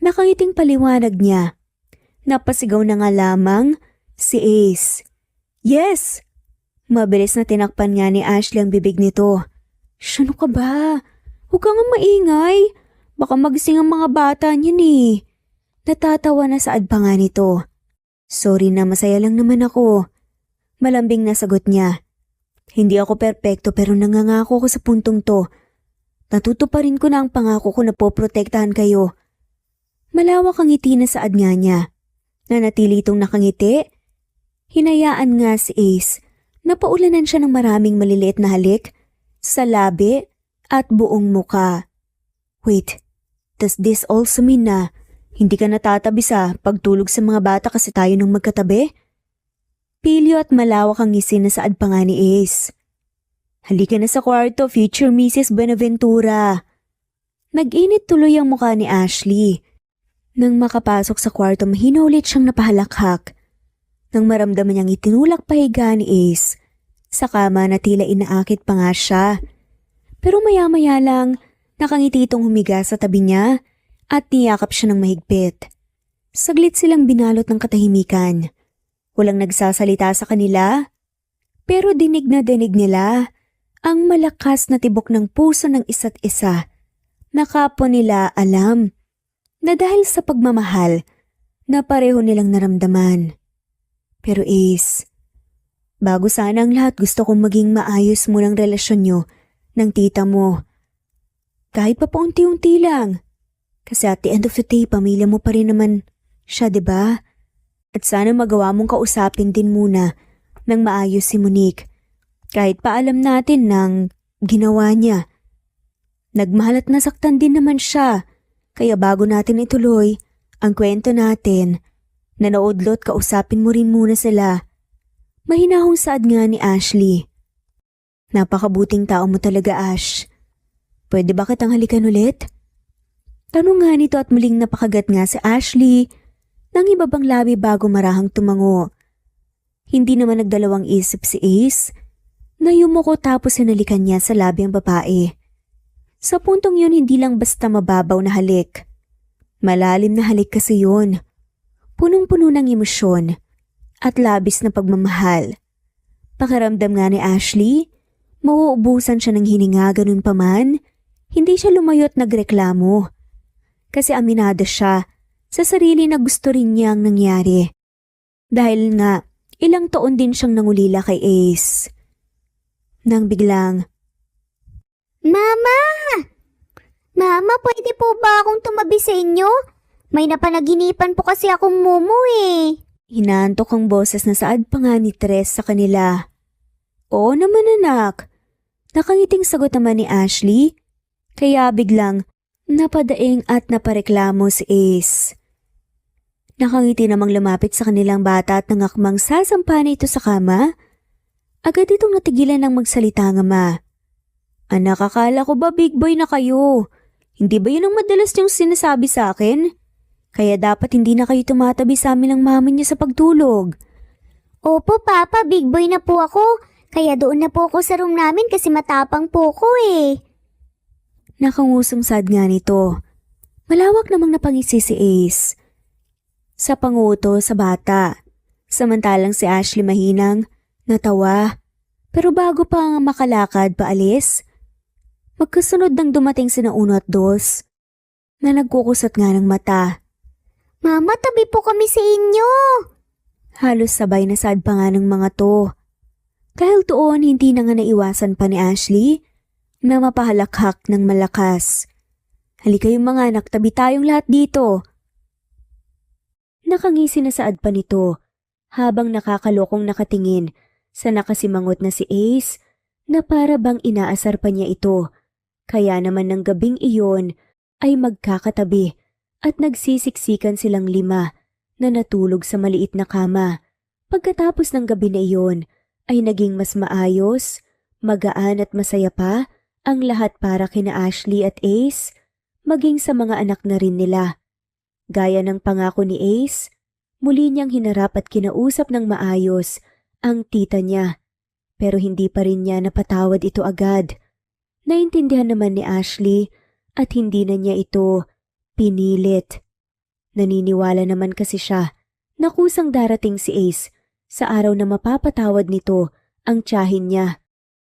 A: Nakangiting paliwanag niya. Napasigaw na nga lamang si Ace. Yes! Mabilis na tinakpan nga ni Ashley ang bibig nito. Ano ka ba? Huwag kang maingay. Baka magising ang mga bata niyan eh. Natatawa na saad pa nga nito. Sorry na, masaya lang naman ako. Malambing na sagot niya. Hindi ako perpekto pero nangangako ko sa puntong to. Natutuparin ko na ang pangako ko na poprotektahan kayo. Malawak ang ngiti na saad nga niya. Nanatili itong nakangiti. Hinayaan nga si Ace. Napaulanan siya ng maraming maliliit na halik sa labi at buong muka. Wait, does this also mean na hindi ka natatabi sa pagtulog sa mga bata kasi tayo nang magkatabi? Pilyo at malawak ang ngisi na saad pa nga ni Ace. Halika na sa kwarto, future Mrs. Buenaventura. Nag-init tuloy ang mukha ni Ashley. Nang makapasok sa kwarto, mahina ulit siyang napahalakhak. Nang maramdaman niyang itinulak pahiga ni Ace, sa kama na tila inaakit pa nga siya. Pero maya-maya lang, nakangiti itong humiga sa tabi niya at niyakap siya ng mahigpit. Saglit silang binalot ng katahimikan. Walang nagsasalita sa kanila, pero dinig na dinig nila ang malakas na tibok ng puso ng isa't isa. Nakapwa nila alam na dahil sa pagmamahal na pareho nilang naramdaman. Pero Ace, bago sana ang lahat gusto kong maging maayos mo ng relasyon nyo ng tita mo. Kahit pa paunti-unti lang. Kasi at the end of the day, pamilya mo pa rin naman siya, diba? At sana magawa mong kausapin din muna ng maayos si Monique. Kahit pa alam natin ng ginawa niya. Nagmahal at nasaktan din naman siya. Kaya bago natin ituloy ang kwento natin, nanaudlot kausapin mo rin muna sila. Mahinahong saad nga ni Ashley. Napakabuting tao mo talaga, Ash. Pwede ba kitang halikan ulit? Tanong nga nito at muling napakagat nga si Ashley ng iba bang labi bago marahang tumango. Hindi naman nagdalawang isip si Ace na yumuko tapos hinalikan niya sa labi ang babae. Sa puntong yun hindi lang basta mababaw na halik. Malalim na halik kasi yun. Punong-puno ng emosyon at labis na pagmamahal. Pakiramdam nga ni Ashley, mauubusan siya ng hininga ganun pa man, hindi siya lumayo at nagreklamo. Kasi aminado siya sa sarili na gusto rin niyang nangyari. Dahil nga, ilang taon din siyang nangulila kay Ace. Nang biglang,
B: Mama! Mama, pwede po ba akong tumabi sa inyo? May napanaginipan po kasi akong mumu eh.
A: Hinantok ang boses na saad pa nga ni Tres sa kanila. Oo naman anak. Nakangiting sagot naman ni Ashley. Kaya biglang napadaing at napareklamo si Ace. Nakangiti namang lumapit sa kanilang bata at nangakmang sasampa na ito sa kama. Agad itong natigilan ng magsalita ng ama. Anak, akala ko ba big boy na kayo? Hindi ba yun ang madalas niyong sinasabi sa akin? Kaya dapat hindi na kayo tumatabi sa amin ng mama niya sa pagtulog.
B: Opo, Papa, big boy na po ako. Kaya doon na po ako sa room namin kasi matapang po ko eh.
A: Nakangusong sad nga nito. Malawak namang napangisi si Ace. Sa panguto sa bata. Samantalang si Ashley mahinang natawa. Pero bago pa makalakad paalis, magkasunod nang dumating sina Uno at Dos na nagkukusat nga ng mata.
B: Mama, tabi po kami sa inyo.
A: Halos sabay na sad pa nga ng mga to. Dahil doon hindi na nga naiwasan pa ni Ashley na mapahalakhak ng malakas. Halika yung mga anak, tabi tayong lahat dito. Nakangisi na saad pa nito habang nakakalokong nakatingin sa nakasimangot na si Ace na para bang inaasar pa niya ito. Kaya naman ng gabing iyon ay magkakatabi at nagsisiksikan silang 5 na natulog sa maliit na kama. Pagkatapos ng gabi na iyon ay naging mas maayos, Magaan at masaya pa ang lahat para kina Ashley at Ace, maging sa mga anak na rin nila. Gaya ng pangako ni Ace, muli niyang hinarap at kinausap ng maayos ang tita niya, pero hindi pa rin niya napatawad ito agad. Naintindihan naman ni Ashley at hindi na niya ito pinilit. Naniniwala naman kasi siya na kusang darating si Ace sa araw na mapapatawad nito ang tiyahin niya.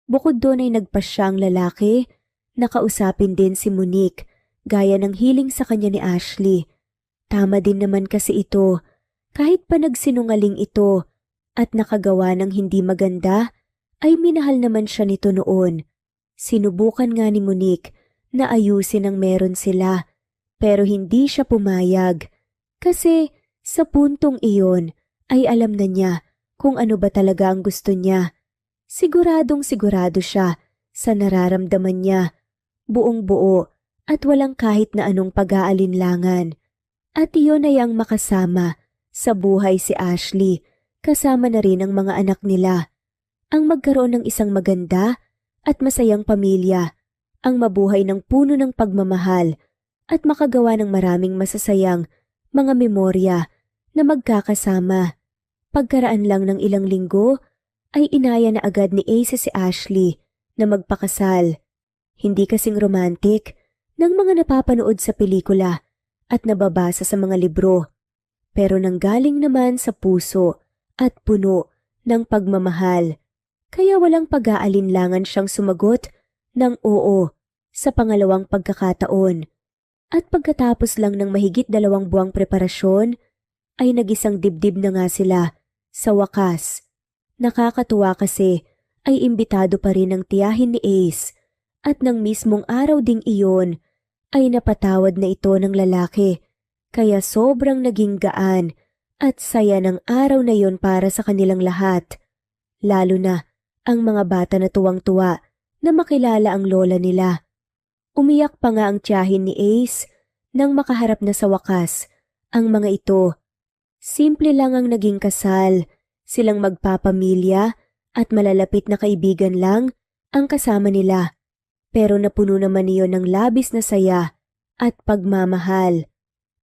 A: Bukod doon ay nagpasya ang lalaki, nakausapin din si Monique gaya ng hiling sa kanya ni Ashley. Tama din naman kasi ito, kahit pa nagsinungaling ito at nakagawa ng hindi maganda, ay minahal naman siya nito noon. Sinubukan nga ni Monique na ayusin ang meron sila, pero hindi siya pumayag. Kasi sa puntong iyon ay alam na niya kung ano ba talaga ang gusto niya. Siguradong sigurado siya sa nararamdaman niya, buong buo at walang kahit na anong pag-aalinlangan. At iyon ay ang makasama sa buhay si Ashley, kasama na rin ang mga anak nila. Ang magkaroon ng isang maganda at masayang pamilya, ang mabuhay ng puno ng pagmamahal at makagawa ng maraming masasayang mga memorya na magkakasama. Pagkaraan lang ng ilang linggo ay inaya na agad ni Ace si Ashley na magpakasal. Hindi kasing romantic ng mga napapanood sa pelikula at nababasa sa mga libro, pero nanggaling naman sa puso at puno ng pagmamahal. Kaya walang pag-aalinlangan siyang sumagot ng oo sa pangalawang pagkakataon. At pagkatapos lang ng mahigit 2 buwang preparasyon, ay nag-isang dibdib na nga sila sa wakas. Nakakatuwa kasi ay imbitado pa rin ang tiyahin ni Ace at ng mismong araw ding iyon ay napatawad na ito ng lalaki. Kaya sobrang naging gaan at saya ng araw na yon para sa kanilang lahat. Lalo na ang mga bata na tuwang-tuwa na makilala ang lola nila. Umiyak pa nga ang tiyahin ni Ace nang makaharap na sa wakas ang mga ito. Simple lang ang naging kasal, silang magpapamilya at malalapit na kaibigan lang ang kasama nila. Pero napuno naman iyon ng labis na saya at pagmamahal.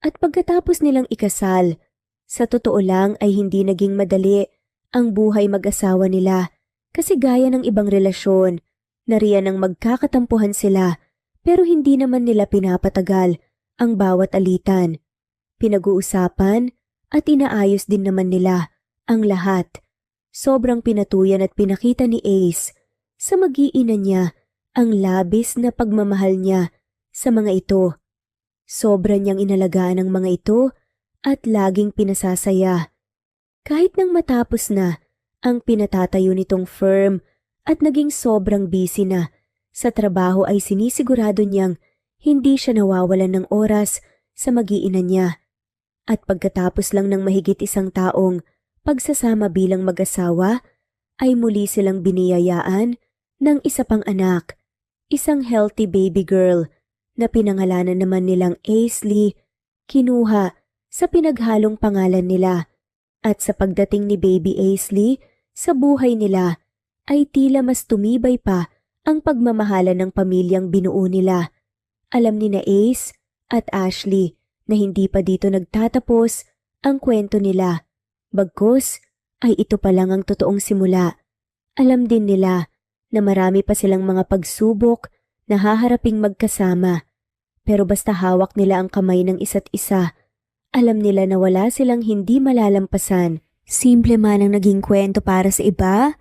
A: At pagkatapos nilang ikasal, sa totoo lang ay hindi naging madali ang buhay mag-asawa nila kasi gaya ng ibang relasyon, nariyan ang magkakatampuhan sila pero hindi naman nila pinapatagal ang bawat alitan. Pinag-uusapan at inaayos din naman nila ang lahat. Sobrang pinatuyan at pinakita ni Ace sa mag-iina niya ang labis na pagmamahal niya sa mga ito. Sobra niyang inalagaan ang mga ito at laging pinasasaya. Kahit nang matapos na ang pinatatayo nitong firm at naging sobrang busy na sa trabaho ay sinisigurado niyang hindi siya nawawalan ng oras sa mag-iina niya. At pagkatapos lang ng mahigit 1 taong pagsasama bilang mag-asawa, ay muli silang biniyayaan ng isa pang anak, isang healthy baby girl na pinangalanan naman nilang Aisley, kinuha sa pinaghalong pangalan nila. At sa pagdating ni baby Aisley sa buhay nila, ay tila mas tumibay pa ang pagmamahala ng pamilyang binuo nila. Alam ni na Ace at Ashley na hindi pa dito nagtatapos ang kwento nila. Bagkus ay ito pa lang ang totoong simula. Alam din nila na marami pa silang mga pagsubok na haharaping magkasama. Pero basta hawak nila ang kamay ng isa't isa, alam nila na wala silang hindi malalampasan. Simple man ang naging kwento para sa iba,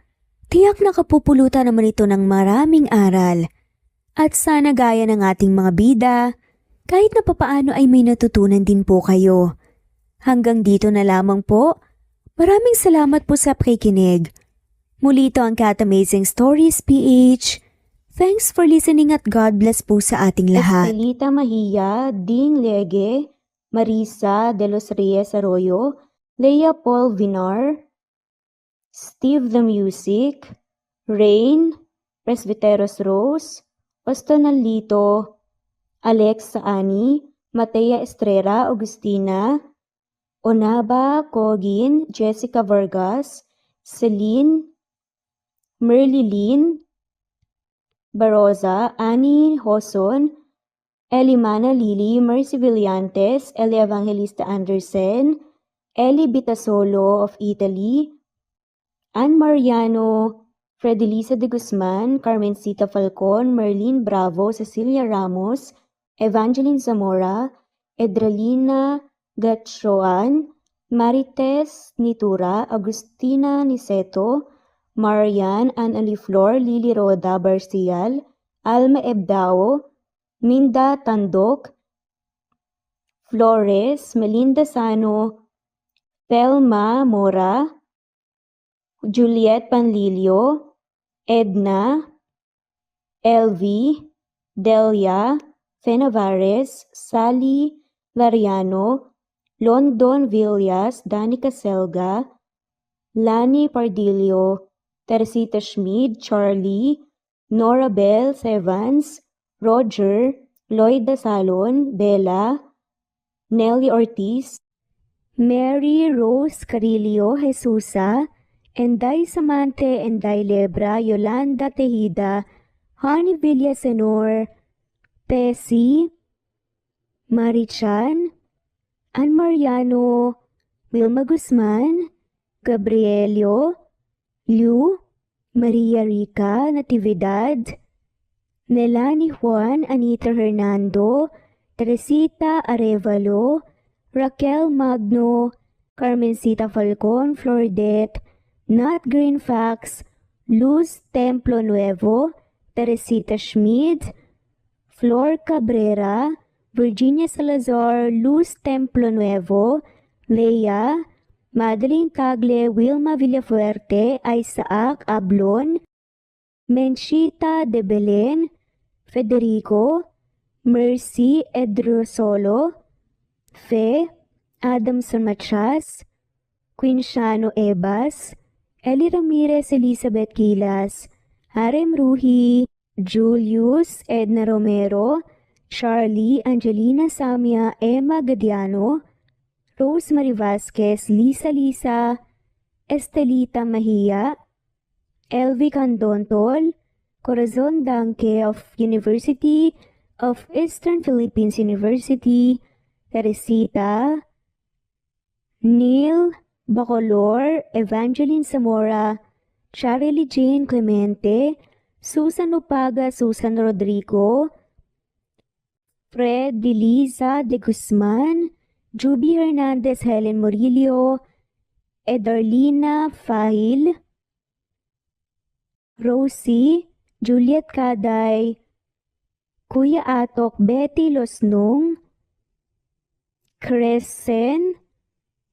A: tiyak na kapupulutan naman ito ng maraming aral. At sana gaya ng ating mga bida, kahit na papaano ay may natutunan din po kayo. Hanggang dito na lamang po. Maraming salamat po sa pakikinig. Muli ito ang Cat Amazing Stories PH. Thanks for listening at God bless po sa ating lahat.
C: Estelita Mahia, Ding Lege, Marisa de los Reyes Arroyo, Leia Paul Vinar, Steve the Music, Rain, Presbyteros Rose, Ostonalito, Alex Saani, Matea Estrella Agustina, Onaba Cogin, Jessica Vargas, Celine, Merly Lynn, Baroza, Annie Hoson, Elimana Lili, Mercy Villantes, Eli Evangelista Andersen, Eli Bitasolo of Italy, Ann Mariano, Fredelisa de Guzman, Carmencita Falcon, Merlin Bravo, Cecilia Ramos, Evangeline Zamora, Edralina Gatchoan, Marites Nitura, Agustina Niceto, Marian, Ann Aliflor, Lily Roda Barcial, Alma Ebdao, Minda Tandok, Flores, Melinda Sano, Thelma Mora, Juliet Panlilio, Edna, Elvie, Delia, Fenavares, Sally Lariano, London Villas, Danica Selga, Lani Pardillo, Teresita Schmid, Charlie, Nora Bell Evans, Roger, Lloyd Dasalon, Bella, Nelly Ortiz, Mary Rose Carillo Jesusa, Enday Samante, Enday Lebra, Yolanda Tejida, Honey Villasenor, Tessie, Marichan, Ann Mariano, Wilma Guzman, Gabrielio, Liu, Maria Rica Natividad, Nelani Juan, Anita Hernando, Teresita Arevalo, Raquel Magno, Carmencita Falcon, Flordet, Nat Greenfax, Luz Templo Nuevo, Teresita Schmid, Flor Cabrera, Virginia Salazar, Luz Templo Nuevo, Leia, Madeline Tagle, Wilma Villafuerte, Isaac Ablon, Menchita de Belen, Federico, Mercy Edrosolo, Fe, Adamson Machas, Quinsiano Ebas, Eli Ramirez Elizabeth Gilas, Harem Ruhi, Julius Edna Romero, Charlie Angelina Samia, Emma Gadiano, Rosemary Vasquez, Lisa, Estelita Mahia, Elvi Candontol, Corazon Danke of University of Eastern Philippines University, Teresita, Neil Bacolor, Evangeline Zamora, Charlie Jane Clemente, Susan Upaga, Susan Rodrigo, Fred Deliza de Guzman, Juby Hernandez, Helen Murillo, Edarlina Fahil, Rosie, Juliet Kaday, Kuya Atok, Betty Losnong, Crescen,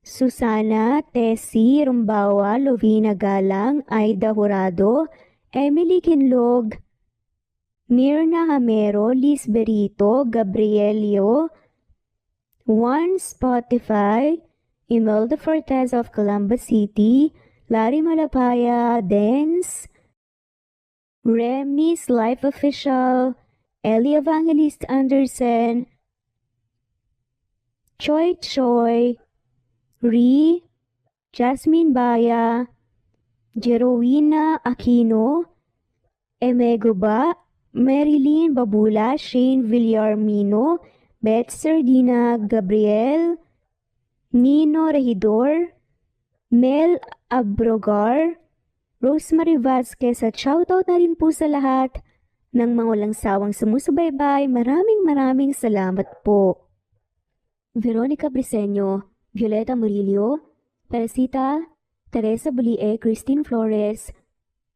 C: Susana, Tessie, Rumbawa, Lovina Galang, Aida Jurado, Emily Kinlog, Mirna Hamero, Liz Berito, Gabrielio, Juan Spotify, Imelda Fortes of Columbus City, Larry Malapaya, Dance, Remy's Life Official, Ellie Evangelist Anderson, Choi, Ree, Jasmine Baya, Jerowina Aquino, Emeguba, Marilyn Babula, Shane Villarmino, Beth Sardina, Gabriel, Nino Regidor, Mel Abrogar, Rosemary Vasquez at shoutout na rin po sa lahat ng mga walang sawang sumusubaybay. Maraming salamat po. Veronica Briseño, Violeta Murillo, Teresita, Teresa Bulie, Christine Flores,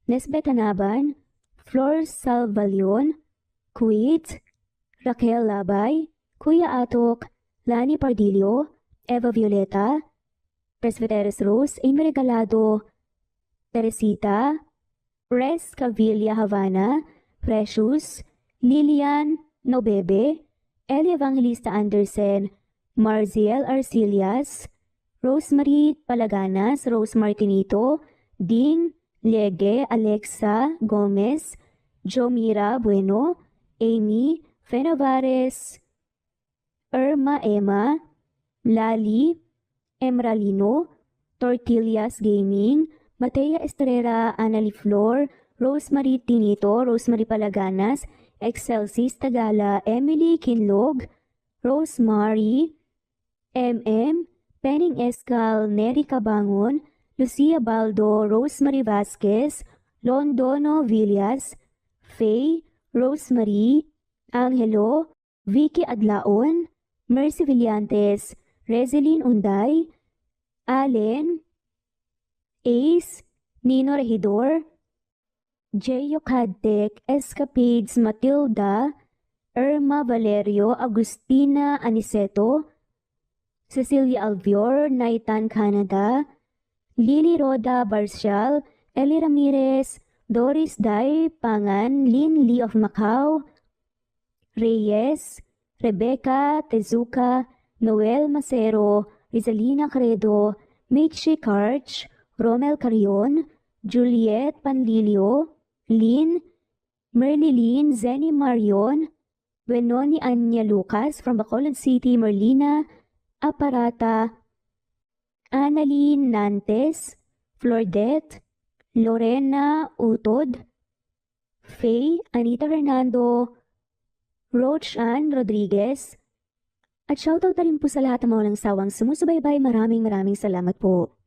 C: Nesbeth Hanaban, Flor Salvalion, Kuwait, Raquel Labay, Kuya Atok, Lani Pardillo, Eva Violeta, Presbyteres Rose, Amy Regalado, Teresita, Res Cavilla Havana, Precious, Lilian Nobebe, Eli Evangelista Andersen, Marziel Arcilias, Rosemary Palaganas, Rose Martinito, Ding Liege, Alexa Gomez, Jomira Bueno, Amy Fenavares, Irma Emma, Lali Emralino, Tortillas Gaming, Matea Estrera, Annalie Flor, Rosemary Tinito, Rosemary Palaganas, Excelsis Tagala, Emily Kinlog, Rosemary, MM, Penning Escal, Neri Cabangon, Lucia Baldo, Rosemary Vasquez, Londono Villas, Faye, Rosemary, Angelo, Vicky Adlaon, Mercy Villantes, Rezeline Unday, Allen, Ace, Nino Regidor, Jeyo Cadtec, Escapades Matilda, Irma Valerio, Agustina Aniceto, Cecilia Alvior, Naitan Canada, Lily Roda Barcial, Eli Ramirez, Doris Day Pangan, Lynn Lee of Macau, Reyes, Rebecca Tezuka, Noel Macero, Rizalina Credo, Mitchie Karch, Romel Carion, Juliet Panlilio, Lynn, Merlilyn Zenny Marion, Benoni Anya Lucas from Bacolod City, Merlina Aparata, Annalyn Nantes, Flordette, Lorena Utod, Faye, Anita Hernando, Roach Ann Rodriguez, at shoutout na rin po sa lahat ng mga walang sawang sumusubaybay. Maraming salamat po.